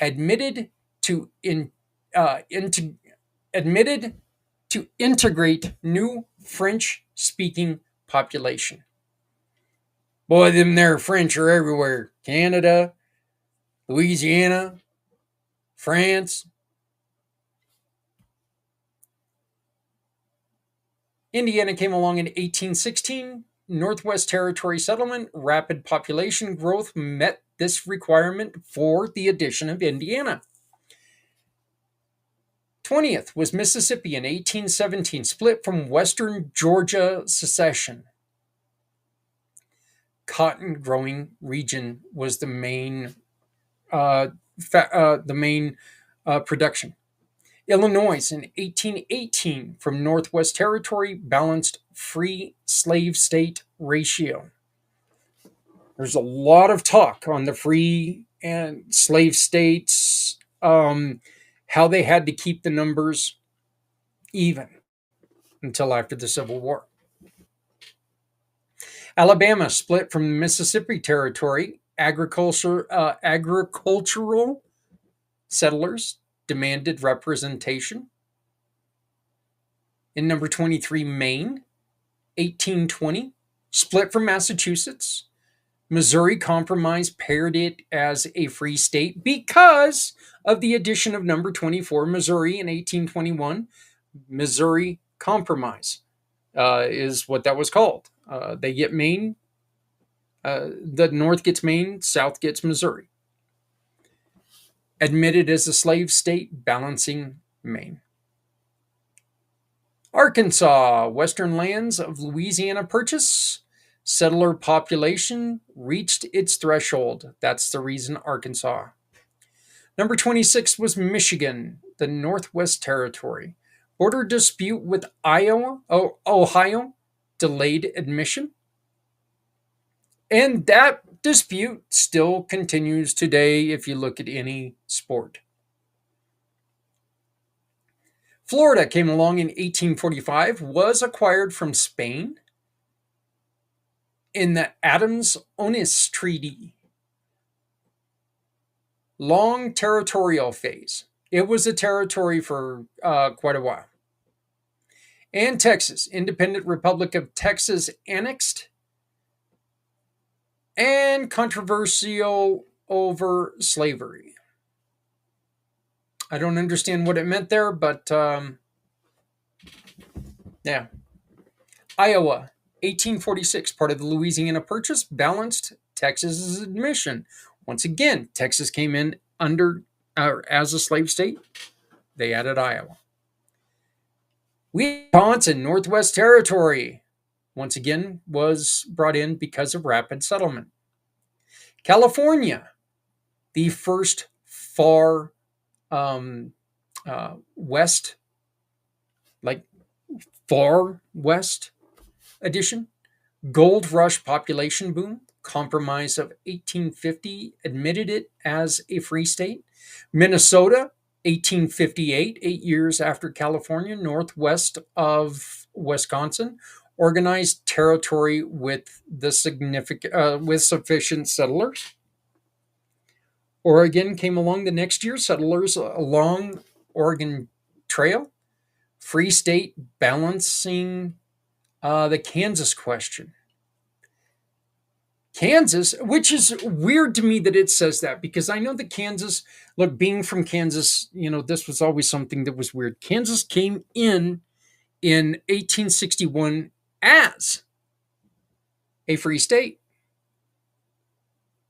admitted to integrate new French-speaking population. Boy, them there French are everywhere. Canada, Louisiana, France. Indiana came along in 1816. Northwest Territory settlement, rapid population growth met this requirement for the addition of Indiana. 20th was Mississippi in 1817, split from Western Georgia secession. Cotton growing region was the main production. Illinois in 1818 from Northwest Territory, balanced free slave state ratio. There's a lot of talk on the free and slave states, how they had to keep the numbers even until after the Civil War. Alabama split from Mississippi Territory. Agricultural settlers demanded representation. In number 23, Maine, 1820, split from Massachusetts. Missouri Compromise paired it as a free state because of the addition of number 24, Missouri, in 1821. Missouri Compromise is what that was called. They get Maine. The North gets Maine, South gets Missouri. Admitted as a slave state, balancing Maine. Arkansas, western lands of Louisiana Purchase. Settler population reached its threshold. That's the reason Arkansas. Number 26 was Michigan, the Northwest Territory. Border dispute with Ohio delayed admission. And that dispute still continues today if you look at any sport. Florida came along in 1845, was acquired from Spain in the Adams-Onis Treaty. Long territorial phase. It was a territory for quite a while. And Texas, Independent Republic of Texas annexed, and controversial over slavery. I don't understand what it meant there, but yeah. Iowa, 1846, part of the Louisiana Purchase, balanced Texas's admission. Once again, Texas came in under as a slave state. They added Iowa. Wisconsin, Northwest Territory, once again was brought in because of rapid settlement. California, the first far west, like far west edition. Gold Rush population boom. Compromise of 1850 admitted it as a free state. Minnesota, 1858, 8 years after California, northwest of Wisconsin, organized territory with with sufficient settlers. Oregon came along the next year, settlers along Oregon Trail. Free state balancing the Kansas question. Kansas, which is weird to me that it says that, because I know that Kansas, look, being from Kansas, this was always something that was weird. Kansas came in 1861 as a free state,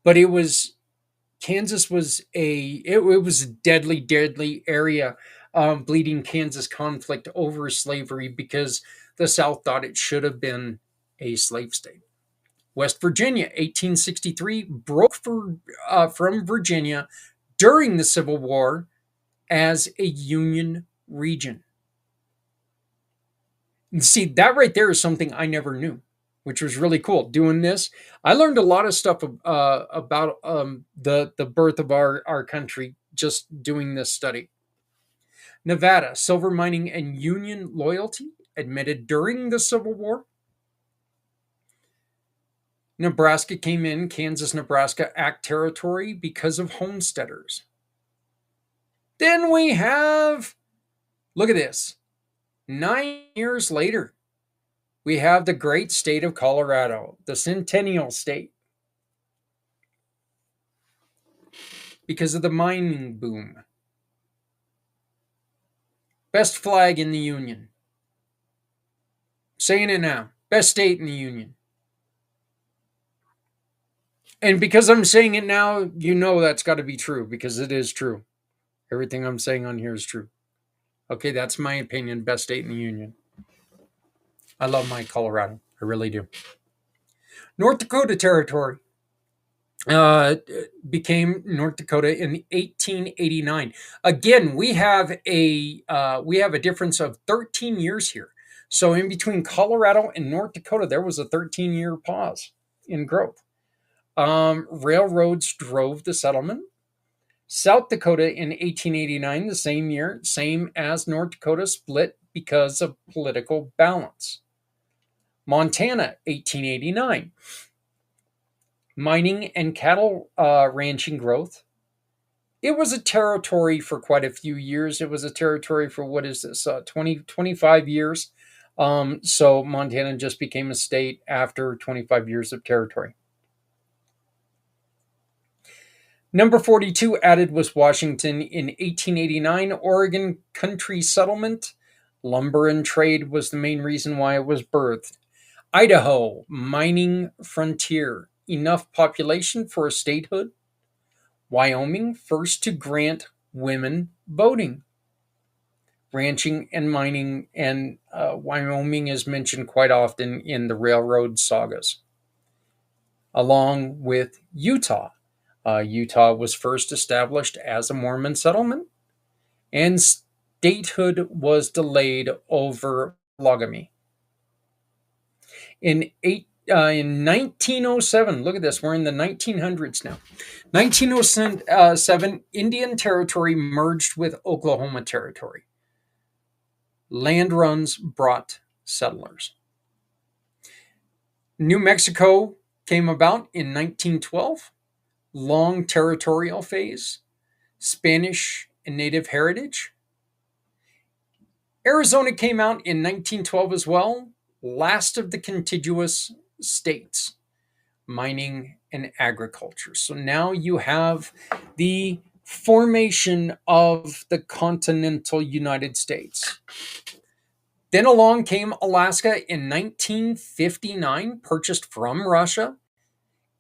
but Kansas was it was a deadly area, bleeding Kansas conflict over slavery, because the South thought it should have been a slave state. West Virginia, 1863, broke from Virginia during the Civil War as a Union region. And see, that right there is something I never knew, which was really cool. Doing this, I learned a lot of stuff about the birth of our country just doing this study. Nevada, silver mining and Union loyalty, admitted during the Civil War. Nebraska came in, Kansas-Nebraska Act territory because of homesteaders. Then we have, look at this, 9 years later, we have the great state of Colorado, the Centennial State, because of the mining boom. Best flag in the Union. Saying it now, best state in the Union. And because I'm saying it now, that's got to be true, because it is true. Everything I'm saying on here is true. Okay, that's my opinion. Best state in the Union. I love my Colorado. I really do. North Dakota Territory became North Dakota in 1889. Again, we have a difference of 13 years here. So in between Colorado and North Dakota, there was a 13-year pause in growth. Railroads drove the settlement. South Dakota in 1889, the same year, same as North Dakota, split because of political balance. Montana, 1889. Mining and cattle ranching growth. It was a territory for quite a few years. It was a territory for, 25 years. So Montana just became a state after 25 years of territory. Number 42 added was Washington in 1889. Oregon country settlement. Lumber and trade was the main reason why it was birthed. Idaho, mining frontier. Enough population for a statehood. Wyoming, first to grant women voting. Ranching and mining, and Wyoming is mentioned quite often in the railroad sagas. Along with Utah. Utah was first established as a Mormon settlement, and statehood was delayed over polygamy. In 1907, look at this, we're in the 1900s now. 1907, Indian Territory merged with Oklahoma Territory. Land runs brought settlers. New Mexico came about in 1912. Long territorial phase, Spanish and Native heritage. Arizona came out in 1912 as well, last of the contiguous states, mining and agriculture. So now you have the formation of the continental United States. Then along came Alaska in 1959, purchased from Russia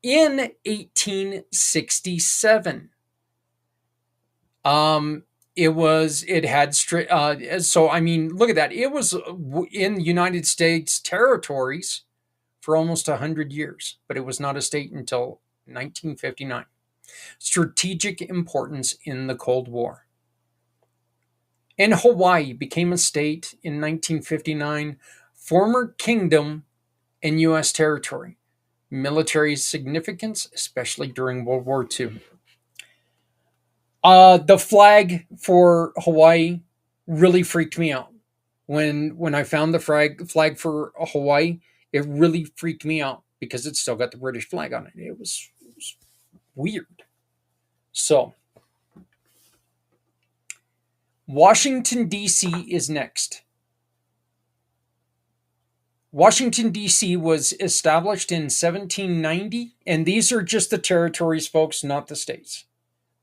in 1867. It had so I mean, look at that. It was in United States territories for almost 100 years, but it was not a state until 1959. Strategic importance in the Cold War. And Hawaii became a state in 1959, former kingdom and U.S. territory. Military significance, especially during World War II. The flag for Hawaii really freaked me out. When I found the flag for Hawaii, it really freaked me out because it still got the British flag on it. It was weird. So, Washington, D.C. is next. Washington, D.C. was established in 1790, and these are just the territories, folks, not the states.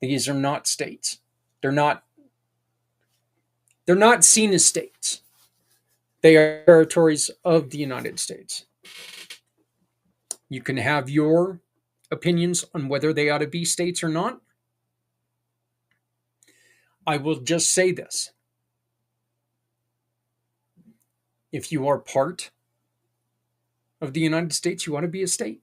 These are not states. They're not seen as states. They are territories of the United States. You can have your opinions on whether they ought to be states or not. I will just say this. If you are part of the United States, you ought to be a state.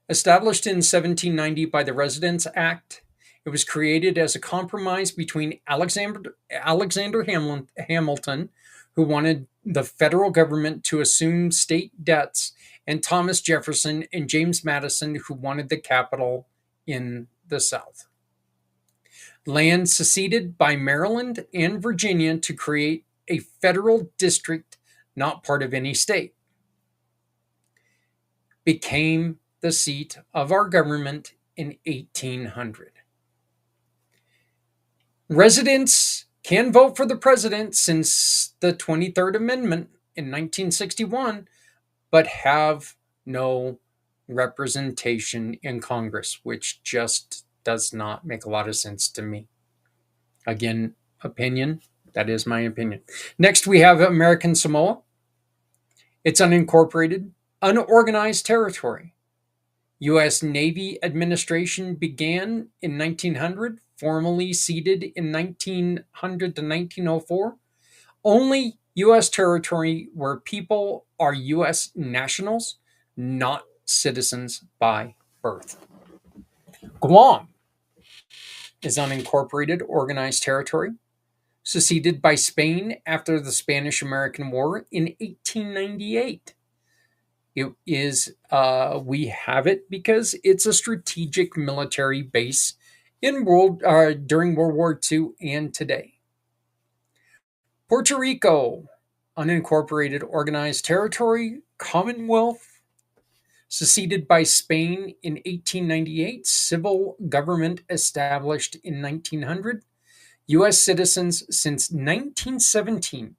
Established in 1790 by the Residence Act, it was created as a compromise between Alexander Hamilton, who wanted the federal government to assume state debts, and Thomas Jefferson and James Madison, who wanted the capital in the South. Land seceded by Maryland and Virginia to create a federal district not part of any state. Became the seat of our government in 1800. Residents can vote for the president since the 23rd Amendment in 1961, but have no representation in Congress, which just does not make a lot of sense to me. Again, opinion. That is my opinion. Next, we have American Samoa. It's unincorporated, unorganized territory. U.S. Navy administration began in 1900, formally ceded in 1900 to 1904. Only U.S. territory where people are U.S. nationals, not citizens by birth. Guam is unincorporated, organized territory, seceded by Spain after the Spanish-American War in 1898. It is, we have it because it's a strategic military base in during World War II and today. Puerto Rico, unincorporated, organized territory, Commonwealth, seceded by Spain in 1898, civil government established in 1900, U.S. citizens since 1917.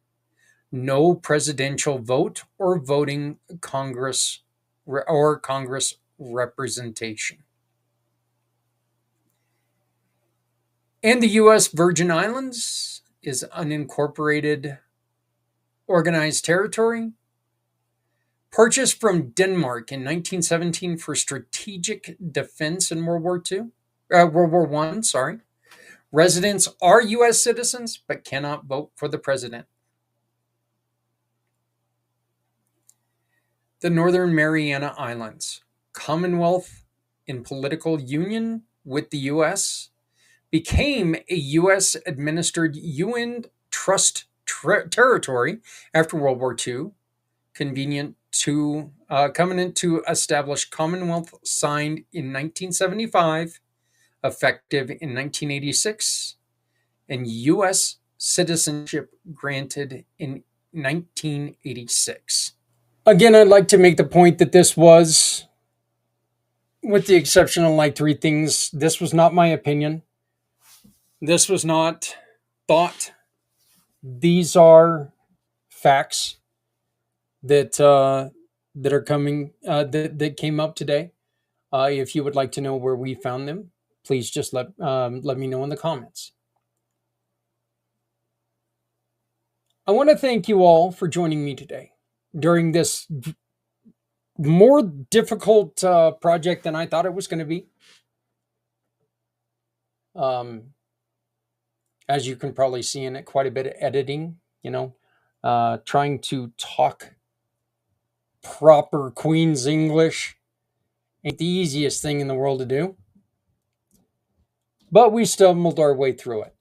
No presidential vote or voting Congress representation. And the U.S. Virgin Islands is unincorporated, organized territory, purchased from Denmark in 1917 for strategic defense in World War I. Residents are U.S. citizens but cannot vote for the president. The Northern Mariana Islands, Commonwealth in political union with the U.S., became a U.S.-administered UN trust territory after World War II, covenant to establish Commonwealth signed in 1975, effective in 1986, and U.S. citizenship granted in 1986. Again, I'd like to make the point that this was, with the exception of like three things, this was not my opinion. This was not thought. These are facts that are coming that came up today. If you would like to know where we found them, please just let me know in the comments. I want to thank you all for joining me today during this more difficult project than I thought it was going to be. Um, as you can probably see in it, quite a bit of editing, trying to talk proper Queen's English ain't the easiest thing in the world to do. But we stumbled our way through it.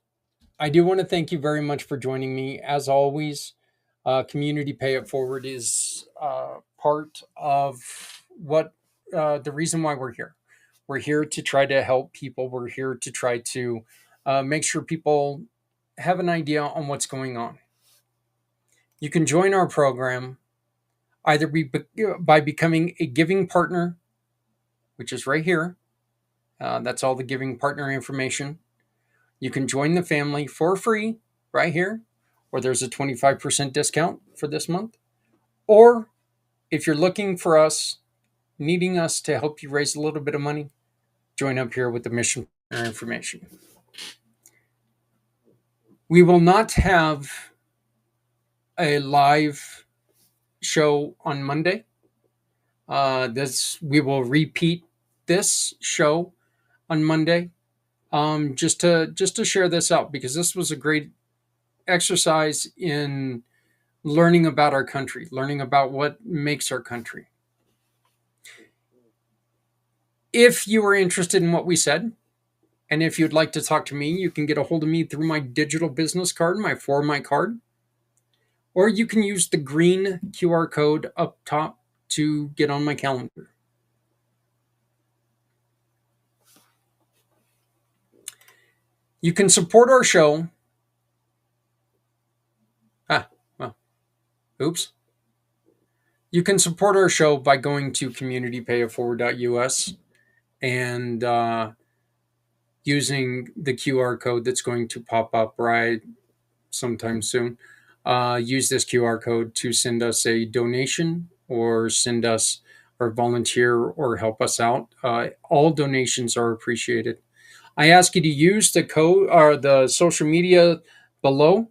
I do want to thank you very much for joining me. As always, Community Pay It Forward is part of what the reason why we're here. We're here to try to help people. We're here to try to make sure people have an idea on what's going on. You can join our program either by becoming a giving partner, which is right here. That's all the giving partner information. You can join the family for free right here, or there's a 25% discount for this month. Or if you're looking for us, needing us to help you raise a little bit of money, join up here with the mission partner information. We will not have a live show on Monday. We will repeat this show on Monday, just to share this out, because this was a great exercise in learning about our country, learning about what makes our country. If you are interested in what we said, and if you'd like to talk to me, you can get a hold of me through my digital business card, my For My card, or you can use the green QR code up top to get on my calendar. You can support our show. Oops. You can support our show by going to communitypayitforward.us and using the QR code that's going to pop up right sometime soon. Use this QR code to send us a donation or send us or volunteer or help us out. All donations are appreciated. I ask you to use the code or the social media below.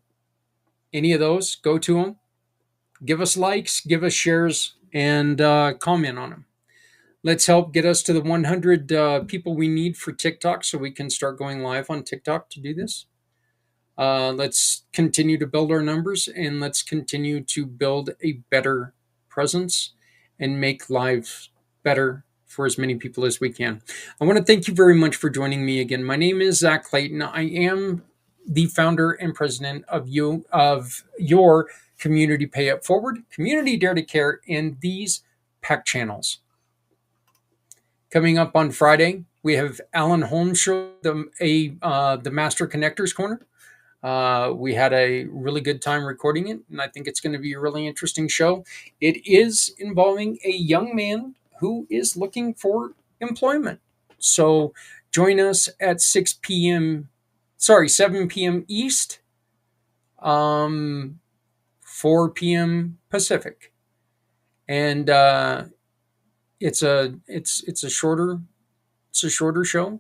Any of those, go to them. Give us likes, give us shares, and comment on them. Let's help get us to the 100 people we need for TikTok so we can start going live on TikTok to do this. Let's continue to build our numbers, and let's continue to build a better presence and make lives better for as many people as we can. I want to thank you very much for joining me again. My name is Zach Clayton. I am the founder and president of your Community Pay It Forward, Community Dare to Care, and these PAC channels. Coming up on Friday, we have Alan Holmes show the Master Connectors Corner. We had a really good time recording it, and I think it's going to be a really interesting show. It is involving a young man who is looking for employment. So join us at 7 p.m. East, 4 p.m. Pacific, and it's a shorter show.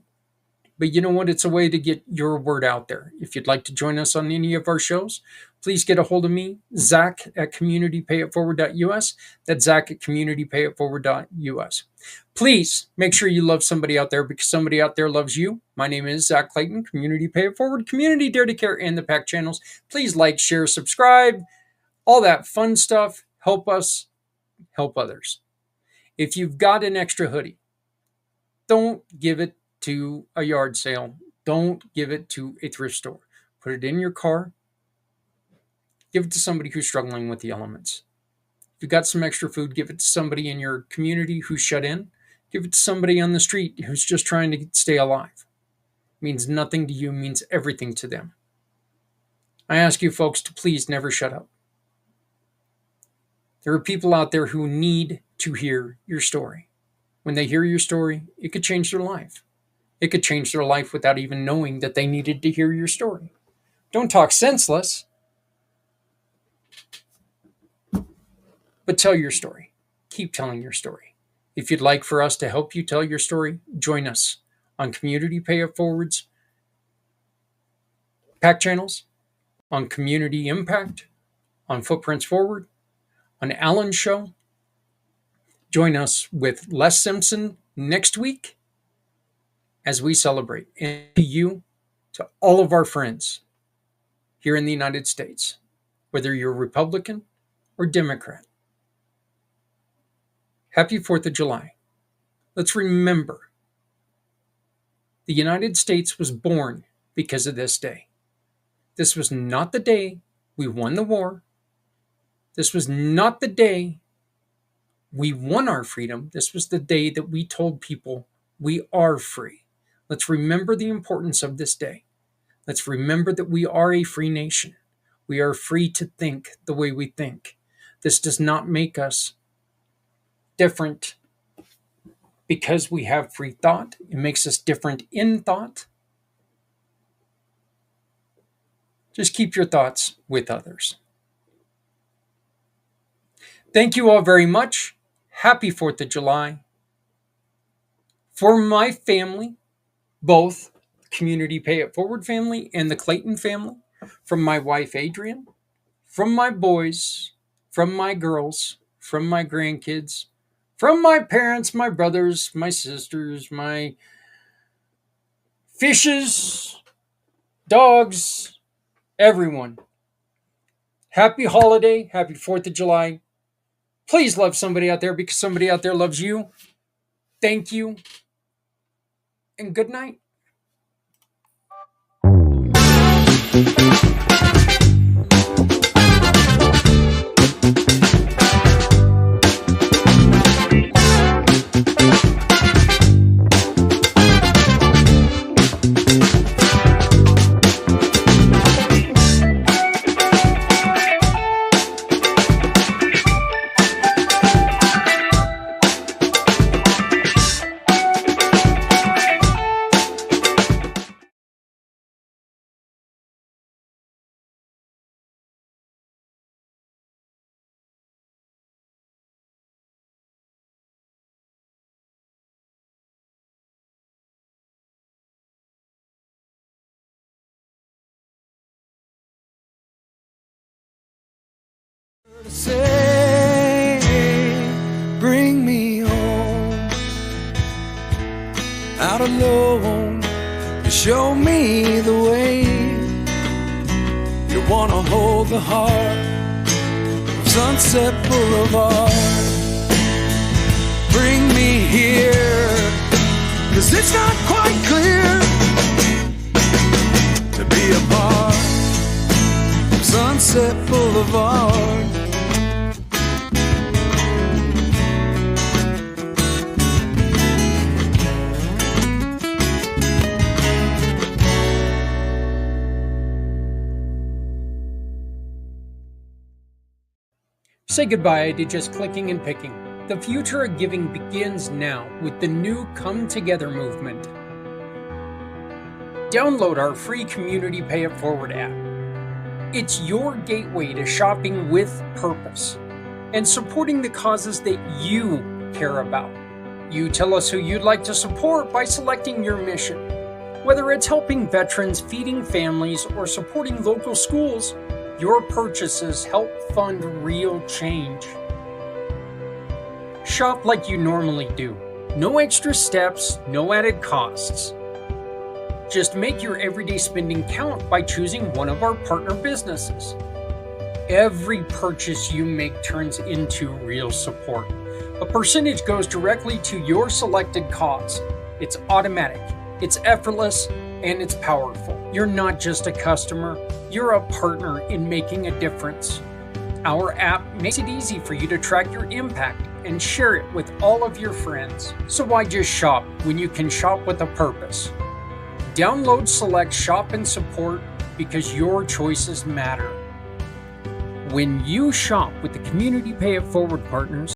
But you know what? It's a way to get your word out there. If you'd like to join us on any of our shows, please get a hold of me, Zach at communitypayitforward.us. That's Zach at communitypayitforward.us. Please make sure you love somebody out there, because somebody out there loves you. My name is Zach Clayton, Community Pay It Forward, Community Dare to Care, and the PAC channels. Please like, share, subscribe, all that fun stuff. Help us help others. If you've got an extra hoodie, don't give it to a yard sale. Don't give it to a thrift store. Put it in your car. Give it to somebody who's struggling with the elements. If you've got some extra food, give it to somebody in your community who's shut in. Give it to somebody on the street who's just trying to stay alive. It means nothing to you, means everything to them. I ask you folks to please never shut up. There are people out there who need to hear your story. When they hear your story, it could change their life. It could change their life without even knowing that they needed to hear your story. Don't talk senseless, but tell your story. Keep telling your story. If you'd like for us to help you tell your story, join us on Community Pay It Forward's PAC channels, on Community IMpACT, on Footprints Forward, on Alan's show. Join us with Les Simpson next week as we celebrate. And to you, to all of our friends here in the United States, whether you're Republican or Democrat, happy 4th of July. Let's remember the United States was born because of this day. This was not the day we won the war. This was not the day we won our freedom. This was the day that we told people we are free. Let's remember the importance of this day. Let's remember that we are a free nation. We are free to think the way we think. This does not make us different because we have free thought. It makes us different in thought. Just keep your thoughts with others. Thank you all very much. Happy 4th of July. For my family, both Community Pay It Forward family and the Clayton family, from my wife Adrienne, from my boys, from my girls, from my grandkids, from my parents, my brothers, my sisters, my fishes, dogs, everyone. Happy holiday. Happy 4th of July. Please love somebody out there because somebody out there loves you. Thank you. And good night. Say, bring me home, out alone, you show me the way. You wanna hold the heart of Sunset Boulevard. Bring me here, 'cause it's not quite clear to be a part of Sunset Boulevard. Say goodbye to just clicking and picking. The future of giving begins now with the new Come Together movement. Download our free Community Pay It Forward app. It's your gateway to shopping with purpose and supporting the causes that you care about. You tell us who you'd like to support by selecting your mission. Whether it's helping veterans, feeding families, or supporting local schools, your purchases help fund real change. Shop like you normally do. No extra steps, no added costs. Just make your everyday spending count by choosing one of our partner businesses. Every purchase you make turns into real support. A percentage goes directly to your selected cause. It's automatic, it's effortless, and it's powerful. You're not just a customer, you're a partner in making a difference. Our app makes it easy for you to track your impact and share it with all of your friends. So why just shop when you can shop with a purpose? Download, select, shop, and support because your choices matter. When you shop with the Community Pay It Forward partners,